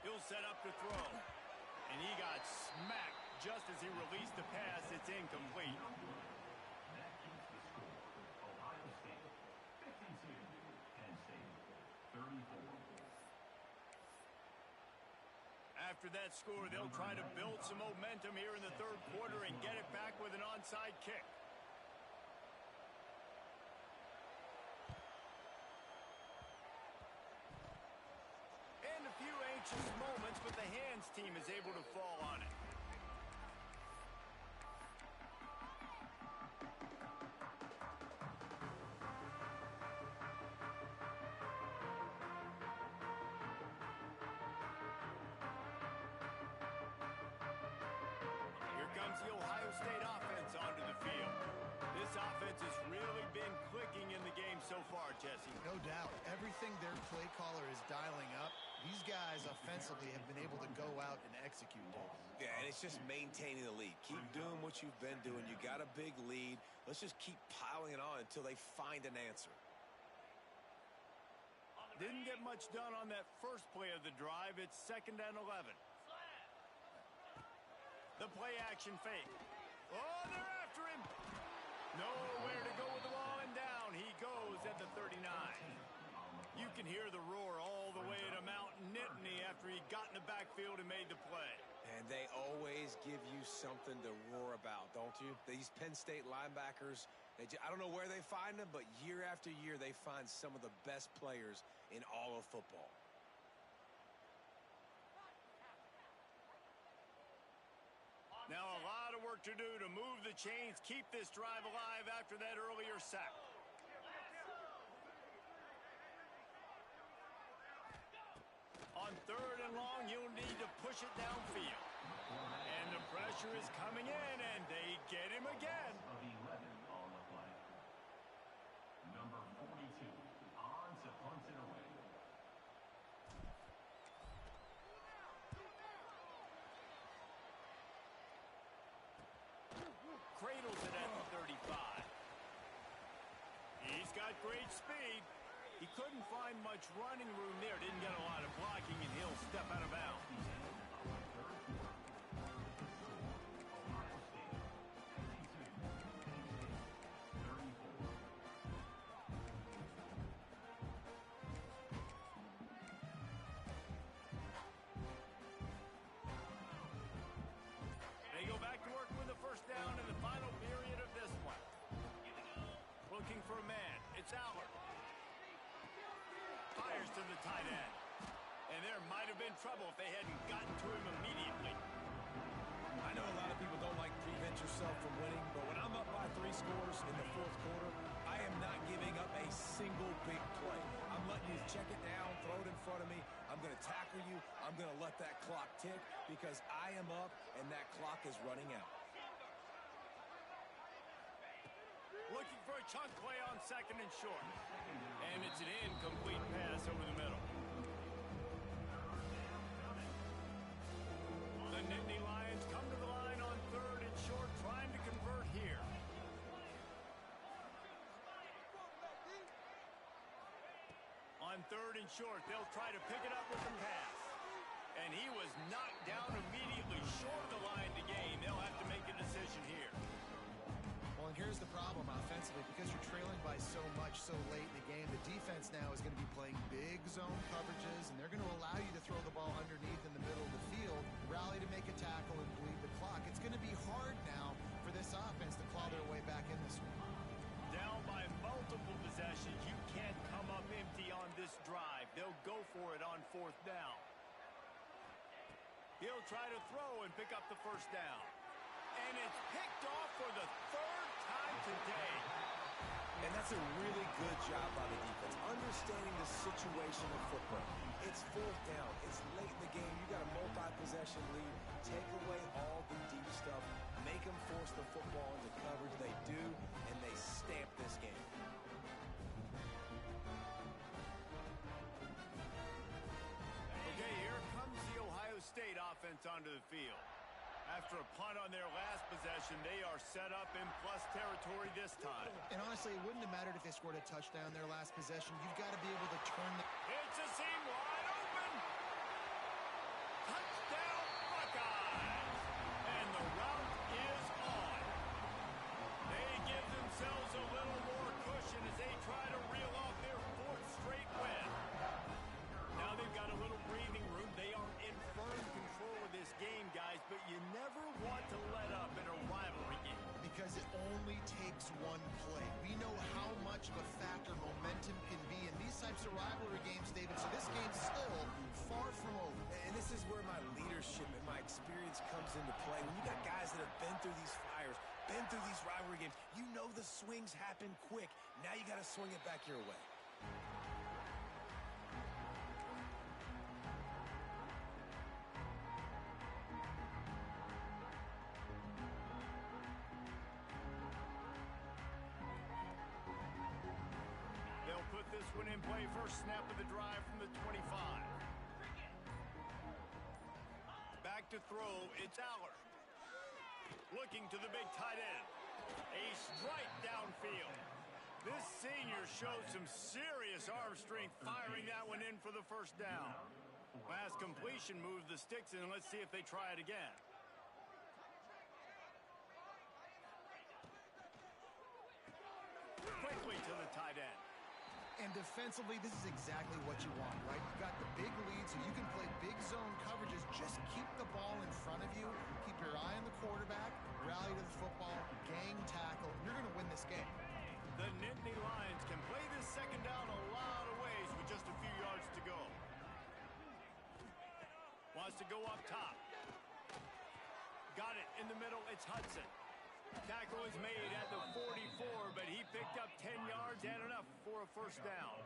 He'll set up to throw. And he got smacked just as he released the pass. It's incomplete. That keeps the score. Ohio State 52, Penn State 34. After that score, they'll try to build some momentum here in the third quarter and get it back with an onside kick. And a few anxious moments, but the hands team is able to fall on it. The Ohio State offense onto the field. This offense has really been clicking in the game so far, Jesse. No doubt. Everything their play caller is dialing up, these guys offensively have been able to go out and execute, Dave. Yeah, and it's just maintaining the lead. Keep doing what you've been doing. You got a big lead. Let's just keep piling it on until they find an answer. Didn't get much done on that first play of the drive. It's 2nd and 11. The play-action fake. Oh, they're after him. Nowhere to go with the ball, and down he goes at the 39. You can hear the roar all the way to Mount Nittany after he got in the backfield and made the play. And they always give you something to roar about, don't you? These Penn State linebackers, I don't know where they find them, but year after year they find some of the best players in all of football. Now a lot of work to do to move the chains, keep this drive alive after that earlier sack. On 3rd and long, you'll need to push it downfield. And the pressure is coming in, and they get him again. Of 11 on the play. Number 42 on to punt it away. Cradles it at the 35. He's got great speed. He couldn't find much running room there. Didn't get a lot of blocking, and he'll step out of bounds. Ohio State 52, Penn State 34. They go back to work with the first down in the final period of this one. Looking for a man. It's Allard. Fires to the tight end. And there might have been trouble if they hadn't gotten to him immediately. I know a lot of people don't like prevent yourself from winning, but when I'm up by 3 scores in the fourth quarter, I am not giving up a single big play. I'm letting you check it down, throw it in front of me. I'm going to tackle you. I'm going to let that clock tick because I am up and that clock is running out. Looking for a chunk play on second and short. And it's an incomplete pass over the middle. The Nittany Lions come to the line on third and short, trying to convert here. On third and short, they'll try to pick it up with the pass. And he was knocked down immediately short of the line to gain. They'll have to make a decision here. Well, and here's the problem offensively. Because you're trailing by so much so late in the game, the defense now is going to be playing big zone coverages, and they're going to allow you to throw the ball underneath in the middle of the field, rally to make a tackle, and bleed the clock. It's going to be hard now for this offense to claw their way back in this one. Down by multiple possessions, you can't come up empty on this drive. They'll go for it on fourth down. He'll try to throw and pick up the first down. And it's picked off for the third time today. And that's a really good job by the defense, understanding the situation of football. It's fourth down. It's late in the game. You got a multi-possession lead. Take away all the deep stuff. Make them force the football into coverage. They do, and they stamp this game. Okay, here comes the Ohio State offense onto the field. After a punt on their last possession, they are set up in plus territory this time. And honestly, it wouldn't have mattered if they scored a touchdown their last possession. You've got to be able to turn the... It's a seam wide open. Touchdown, Buckeyes. And the route is on. They give themselves a little more cushion as they try to reel off their fourth straight win. Now they've got a little breathing room. They are in firm control of this game, guys, but you never want to let up in a rivalry game. Because it only takes one play. We know how much of a factor momentum can be in these types of rivalry games, David, so this game's still far from over. And this is where my leadership and my experience comes into play. When you got guys that have been through these fires, been through these rivalry games, you know the swings happen quick. Now you got to swing it back your way. They'll put this one in play. First snap of the drive from the 25. Back to throw, it's Aller. Looking to the big tight end. A strike downfield. This senior showed some serious arm strength firing that one in for the first down. Last completion moved the sticks in. Let's see if they try it again. Quickly to the tight end. And defensively, this is exactly what you want, right? You've got the big lead, so you can play big zone coverages. Just keep the ball in front of you. Keep your eye on the quarterback. Rally to the football. Gang tackle. You're going to win this game. The Nittany Lions can play this second down a lot of ways with just a few yards to go. Wants to go up top. Got it in the middle. It's Hudson. Tackle is made at the 44, but he picked up 10 yards and enough for a first down.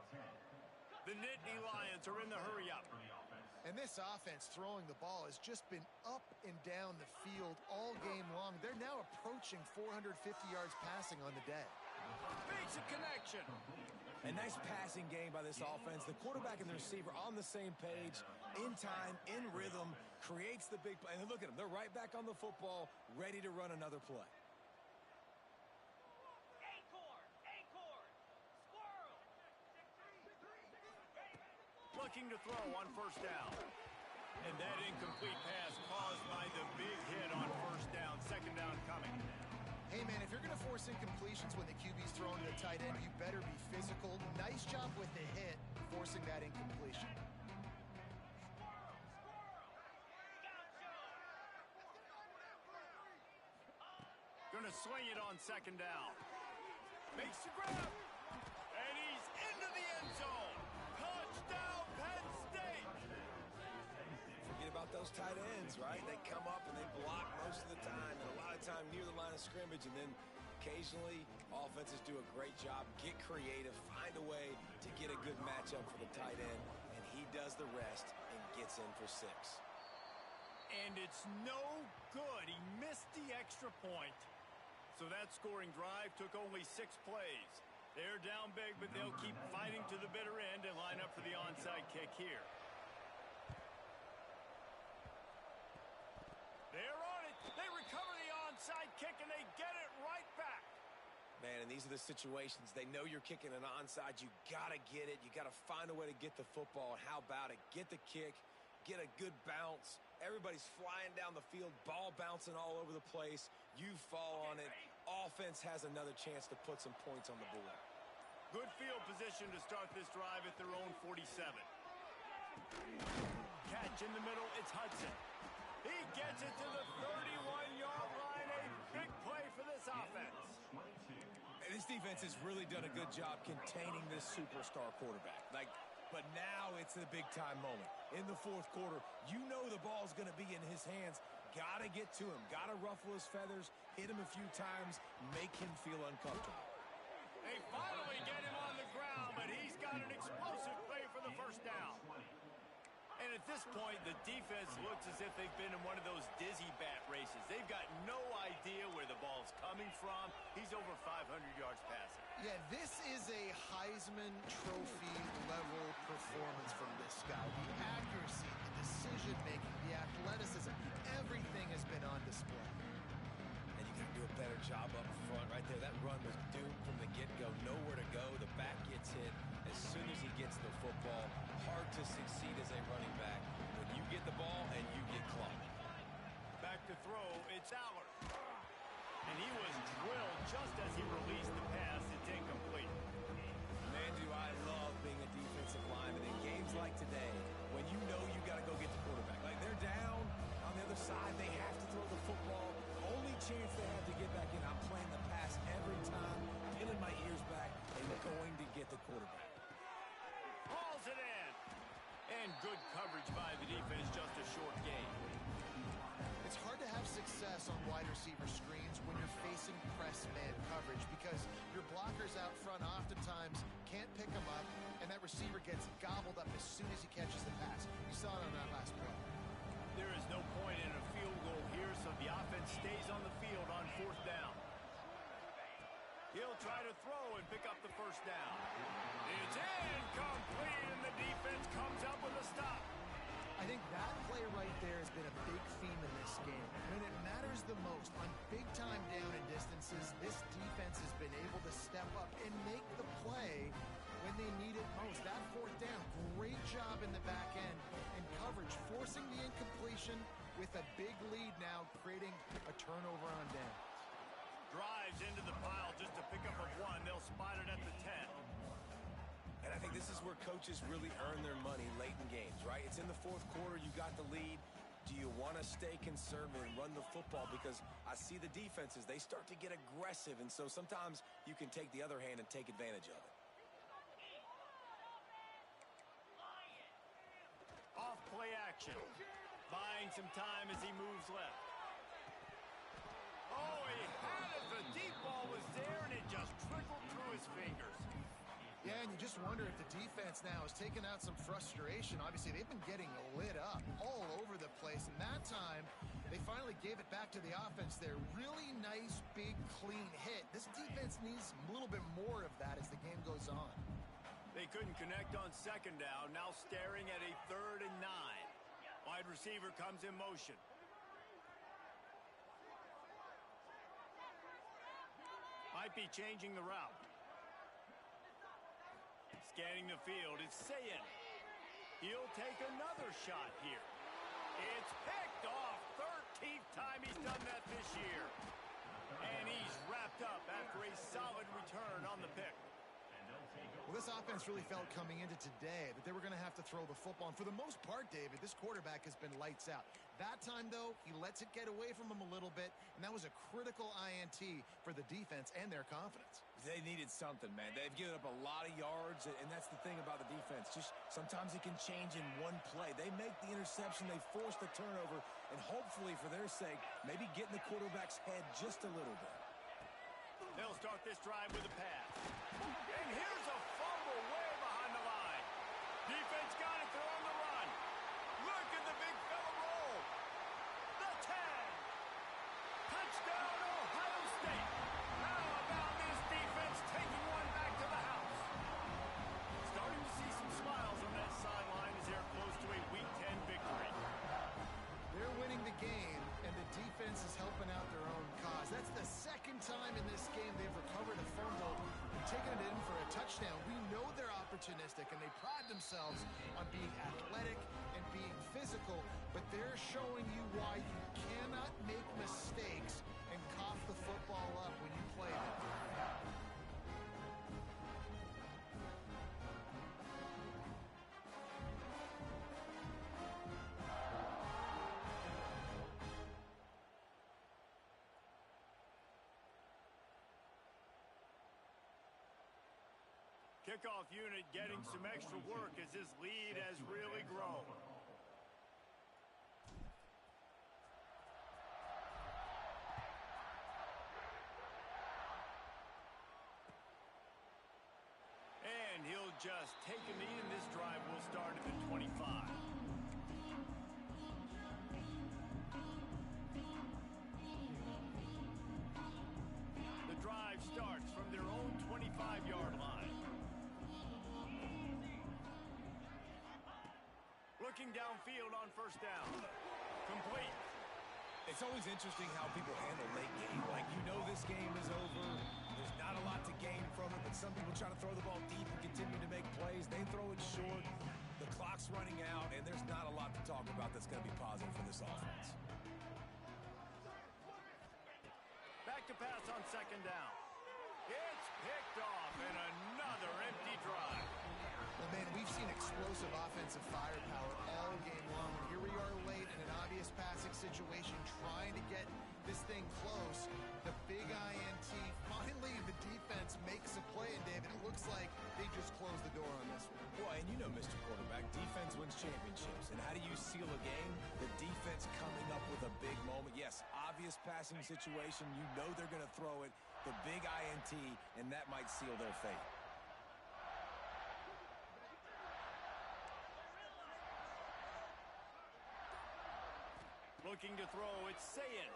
The Nittany Lions are in the hurry-up. And this offense throwing the ball has just been up and down the field all game long. They're now approaching 450 yards passing on the day. Basic connection. A nice passing game by this offense. The quarterback and the receiver on the same page, in time, in rhythm, creates the big play. And look at them. They're right back on the football, ready to run another play. Looking to throw on first down. And that incomplete pass caused by the big hit on first down. Second down coming. Hey, man, if you're going to force incompletions when the QB's throwing to the tight end, you better be physical. Nice job with the hit, forcing that incompletion. Gonna sling it on second down. Makes the grab. And he's into the end zone. Touchdown, Penn State. those tight ends, right? They come up and they block most of the time, and a lot of time near the line of scrimmage, and then occasionally offenses do a great job, get creative, find a way to get a good matchup for the tight end, and he does the rest and gets in for 6. And it's no good. He missed the extra point. So that scoring drive took only 6 plays. They're down big, but they'll keep fighting to the bitter end and line up for the onside kick here. They're on it. They recover the onside kick, and they get it right back. Man, and these are the situations. They know you're kicking an onside. You got to get it. You got to find a way to get the football. And how about it? Get the kick. Get a good bounce. Everybody's flying down the field. Ball bouncing all over the place. You fall on it. Offense has another chance to put some points on the board. Good field position to start this drive at their own 47. Catch in the middle. It's Hudson. He gets it to the 31-yard line. A big play for this offense. And this defense has really done a good job containing this superstar quarterback. But now it's the big-time moment. In the fourth quarter, you know the ball's going to be in his hands. Got to get to him. Got to ruffle his feathers, hit him a few times, make him feel uncomfortable. They finally get him on the ground, but he's got an explosive play for the first down. And at this point, the defense looks as if they've been in one of those dizzy bat races. They've got no idea where the ball's coming from. He's over 500 yards passing. Yeah, this is a Heisman Trophy level performance from this guy. The accuracy, the decision-making, the athleticism, everything has been on display. And you got to do a better job up front right there. That run was doomed from the get-go. Nowhere to go. The back gets hit as soon as he gets the football. Hard to succeed as a running back when you get the ball and you get clumped. Back to throw, it's Allard. And he was drilled just as he released the pass. It's incomplete. Man, do I love being a defensive lineman in games like today when you know you got to go get the quarterback. Like they're down on the other side. They have to throw the football. Only chance they have to get back in. I'm playing the pass every time, pinning my ears back, and going to get the quarterback. Hauls it in. And good coverage by the defense, just a short gain. It's hard to have success on wide receiver screens when you're facing press man coverage because your blockers out front oftentimes can't pick them up, and that receiver gets gobbled up as soon as he catches the pass. You saw it on that last play. There is no point in a field goal here, so the offense stays on the field on 4th down. He'll try to throw and pick up the first down. It's incomplete, and the defense comes up with a stop. I think that play right there has been a big theme in this game. When it matters the most, on big-time down and distances, this defense has been able to step up and make the play when they need it most. That 4th down, great job in the back end and coverage, forcing the incompletion with a big lead now, creating a turnover on down. Drives into the pile just to pick up a 1. They'll spot it at the 10. And I think this is where coaches really earn their money late in games, right? It's in the fourth quarter. You got the lead. Do you want to stay conservative and run the football? Because I see the defenses, they start to get aggressive, and so sometimes you can take the other hand and take advantage of it. Off play action. Buying some time as he moves left. Oh, he had it. The deep ball was there, and it just trickled through his fingers. Yeah, and you just wonder if the defense now has taken out some frustration. Obviously, they've been getting lit up all over the place, and that time they finally gave it back to the offense there. Really nice, big, clean hit. This defense needs a little bit more of that as the game goes on. They couldn't connect on 2nd down, now staring at a 3rd and 9. Wide receiver comes in motion. Might be changing the route. Scanning the field, it's Sayin. He'll take another shot here. It's picked off. 13th time he's done that this year. And he's wrapped up after a solid return on the pick. Well, this offense really felt coming into today that they were going to have to throw the football. And for the most part, David, this quarterback has been lights out. That time, though, he lets it get away from him a little bit, and that was a critical INT for the defense and their confidence. They needed something, man. They've given up a lot of yards, and that's the thing about the defense. Just sometimes it can change in one play. They make the interception, they force the turnover, and hopefully, for their sake, maybe get in the quarterback's head just a little bit. They'll start this drive with a pass. And here's a fumble way behind the line. Defense got it. They're on the run. Look at the big fella roll. The 10. Touchdown, Ohio State. How about this defense taking one back to the house? Starting to see some smiles on that sideline as they're close to a Week 10 victory. They're winning the game, and the defense is helping out their own cause. That's the second time in this game they've recovered a fumble and taken it in for a touchdown. We know they're opportunistic, and they pride themselves on being athletic and being physical, but they're showing you why you cannot make mistakes and cough the football up when you play them. Kickoff unit getting some extra work as this lead has really grown. And he'll just take a knee, and this drive will start at the 25. The drive starts from their own 25-yard line. Looking downfield on first down. Complete. It's always interesting how people handle late game. Like, you know this game is over. There's not a lot to gain from it, but some people try to throw the ball deep and continue to make plays. They throw it short. The clock's running out, and there's not a lot to talk about that's going to be positive for this offense. Back to pass on second down. It's picked off, and another empty drive. Well, man, we've seen explosive offensive firepower all game long. Here we are late in an obvious passing situation, trying to get this thing close. The big INT. Finally, the defense makes a play, and David, it looks like they just closed the door on this one. Well, and you know, Mr. Quarterback, defense wins championships. And how do you seal a game? The defense coming up with a big moment. Yes, obvious passing situation. You know they're going to throw it. The big INT, and that might seal their fate. Looking to throw, it's Sayin.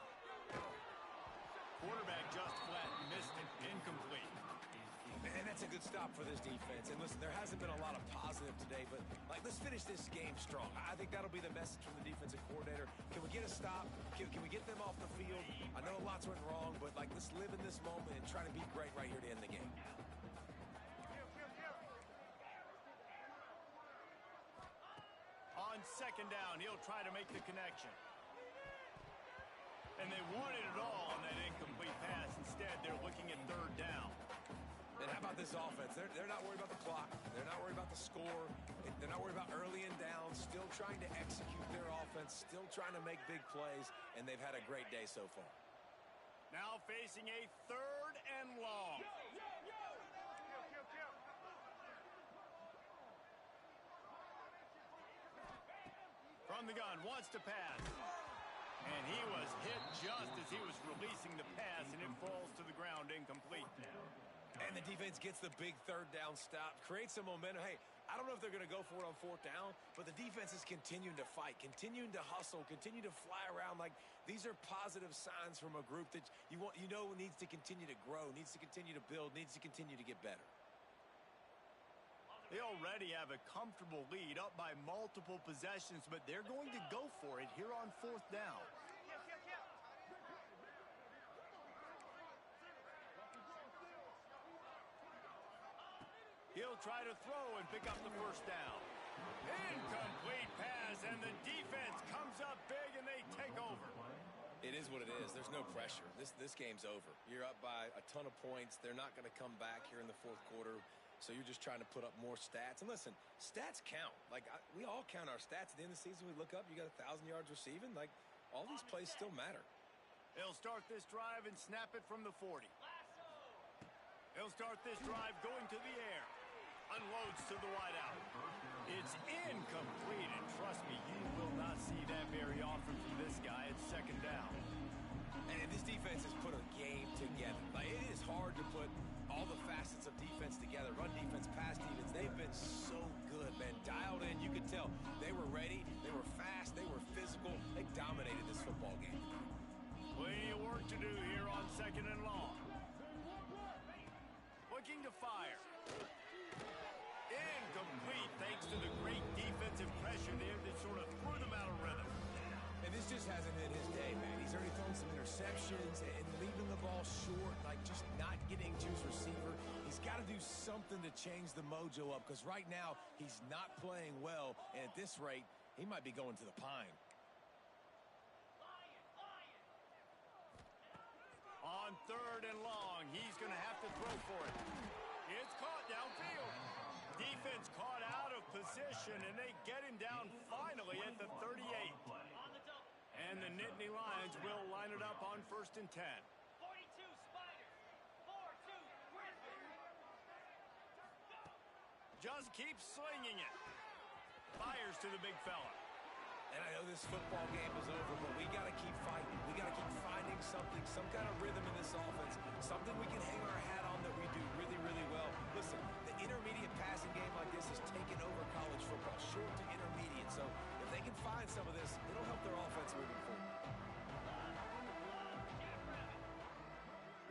Quarterback just flat missed it. Incomplete. And that's a good stop for this defense. And listen, there hasn't been a lot of positive today, but let's finish this game strong. I think that'll be the message from the defensive coordinator. Can we get a stop? Can we get them off the field? I know lots went wrong, but let's live in this moment and try to be great right here to end the game. On second down, he'll try to make the connection. And they wanted it all on that incomplete pass. Instead, they're looking at third down. And how about this offense? They're not worried about the clock. They're not worried about the score. They're not worried about early and down. Still trying to execute their offense. Still trying to make big plays. And they've had a great day so far. Now facing a third and long. From the gun, wants to pass. And he was hit just as he was releasing the pass, and it falls to the ground incomplete. And the defense gets the big third down stop, creates some momentum. Hey, I don't know if they're going to go for it on fourth down, but the defense is continuing to fight, continuing to hustle, continue to fly around. Like, these are positive signs from a group that you know needs to continue to grow, needs to continue to build, needs to continue to get better. They already have a comfortable lead, up by multiple possessions, but they're going to go for it here on fourth down. He'll try to throw and pick up the first down. Incomplete pass, and the defense comes up big, and they take over. It is what it is. There's no pressure. This game's over. You're up by a ton of points. They're not going to come back here in the fourth quarter. So you're just trying to put up more stats. And listen, stats count. We all count our stats. At the end of the season, we look up, you got 1,000 yards receiving. All these plays still matter. They'll start this drive and snap it from the 40. They'll start this drive going to the air. Unloads to the wideout. It's incomplete, and trust me, you will not see that very often from this guy at second down. And this defense has put a game together. Like, it is hard to put all the facets of defense together. Run defense, pass defense, they've been so good, man. Dialed in, you could tell. They were ready, they were fast, they were physical. They dominated this football game. Plenty of work to do here on second and long. Looking to fire. Incomplete thanks to the great defensive pressure there that sort of threw them out of rhythm. And this just hasn't been his day, man. He's already thrown some interceptions and leaving the ball short, like just not getting to his receiver. He's got to do something to change the mojo up, because right now he's not playing well, and at this rate, he might be going to the pine. On third and long, he's going to have to throw for it. It's caught downfield. Defense caught out of position, and they get him down finally at the 38. And the Nittany Lions will line it up on 1st and 10. 42 Spiders, 4-2 Grizzlies. Just keeps slinging it. Fires to the big fella. And I know this football game is over, but we got to keep fighting. We got to keep finding something, some kind of rhythm in this offense, something we can hang our hat on that we do really, really well. Listen, the intermediate passing game like this has taken over college football, short to intermediate. So if they can find some of this, it'll help their offense moving forward.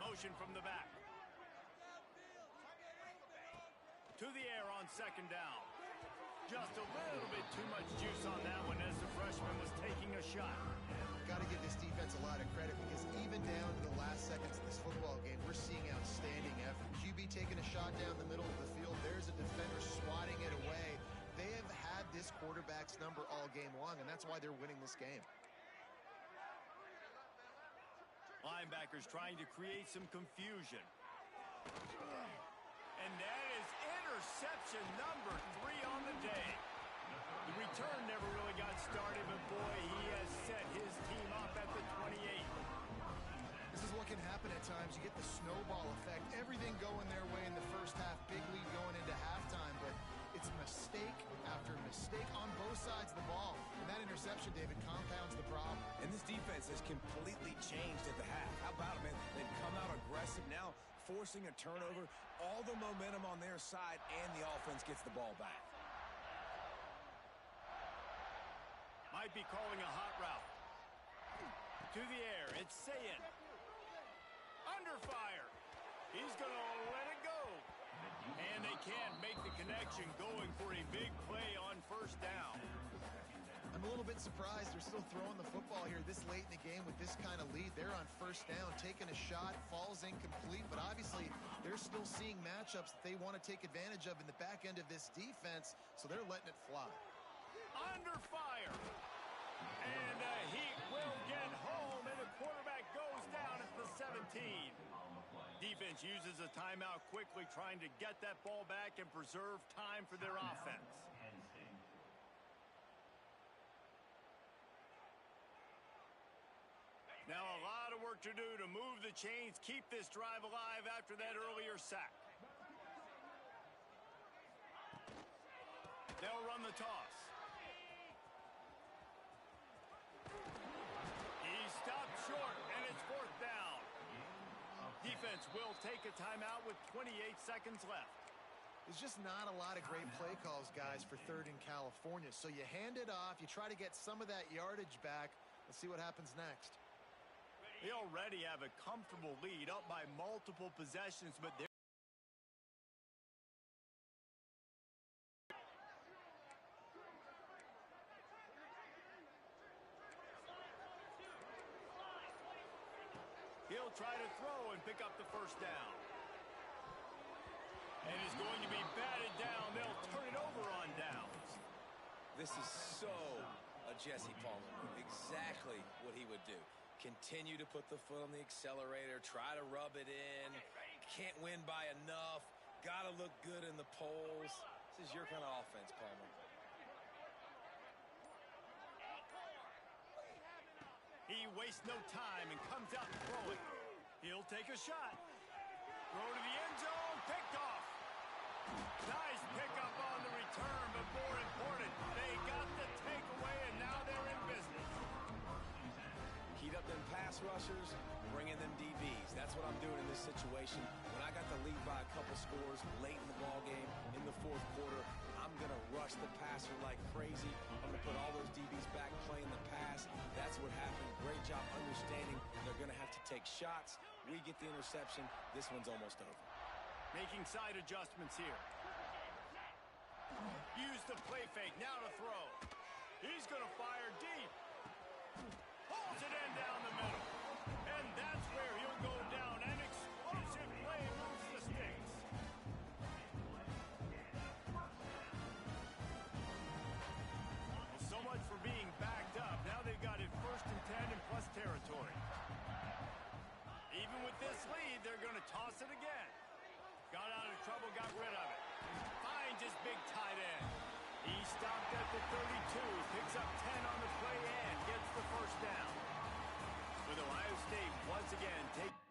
Motion from the back. To the air on second down. Just a little bit too much juice on that one as the freshman was taking a shot. Got to give this defense a lot of credit, because even down to the last seconds of this football game, we're seeing outstanding effort. QB taking a shot down the middle of the field. There's a defender swatting it away. They have had this quarterback's number all game long, and that's why they're winning this game. Linebackers trying to create some confusion. And that is interception number 3 on the day. The return never really got started, but boy, he has set his team up at the 28. This is what can happen at times. You get the snowball effect. Everything going their way in the first half. Big lead going into halftime, but it's mistake after mistake on both sides of the ball. And that interception, David, compounds the problem. And this defense has completely changed at the half. How about it, man? They've come out aggressive now, forcing a turnover, all the momentum on their side, and the offense gets the ball back. Might be calling a hot route. To the air, it's Sayin. Under fire. He's going to let it go. And they can't make the connection, going for a big play on first down. I'm a little bit surprised they're still throwing the football here this late in the game with this kind of lead. They're on first down, taking a shot, falls incomplete, but obviously they're still seeing matchups that they want to take advantage of in the back end of this defense, so they're letting it fly. Under fire. And he will get home, and the quarterback goes down at the 17. Defense uses a timeout quickly, trying to get that ball back and preserve time for their offense. Now a lot of work to do to move the chains, keep this drive alive after that earlier sack. They'll run the toss. He stopped short, and it's fourth down. Defense will take a timeout with 28 seconds left. There's just not a lot of great play calls, guys, for third in California. So you hand it off, you try to get some of that yardage back. Let's see what happens next. They already have a comfortable lead, up by multiple possessions, but they're he'll try to throw and pick up the first down. And it's going to be batted down. They'll turn it over on downs. This is so a Jesse Palmer move. Exactly what he would do. Continue to put the foot on the accelerator, try to rub it in. Can't win by enough. Got to look good in the polls. This is your kind of offense, Palmer. He wastes no time and comes out throwing. He'll take a shot. Throw to the end zone, picked off. Nice pickup on the return, but more important, they got the takeaway, and now they're in business. Heat up them pass rushers, bring in them DBs. That's what I'm doing in this situation. When I got the lead by a couple scores late in the ballgame, in the fourth quarter, I'm going to rush the passer like crazy. I'm going to put all those DBs back playing the pass. That's what happened. Great job understanding they're going to have to take shots. We get the interception. This one's almost over. Making side adjustments here. Use the play fake, now to throw. He's going to fire deep. Pulls it in down the middle. And that's where he'll go down. An explosive play moves the sticks. Well, so much for being backed up. Now they've got it 1st and 10 in plus territory. Even with this lead, they're going to toss it again. Got out of trouble, got rid of it. Finds his big tight end. He stopped at the 32, picks up 10 on the play and gets the first down. With Ohio State once again take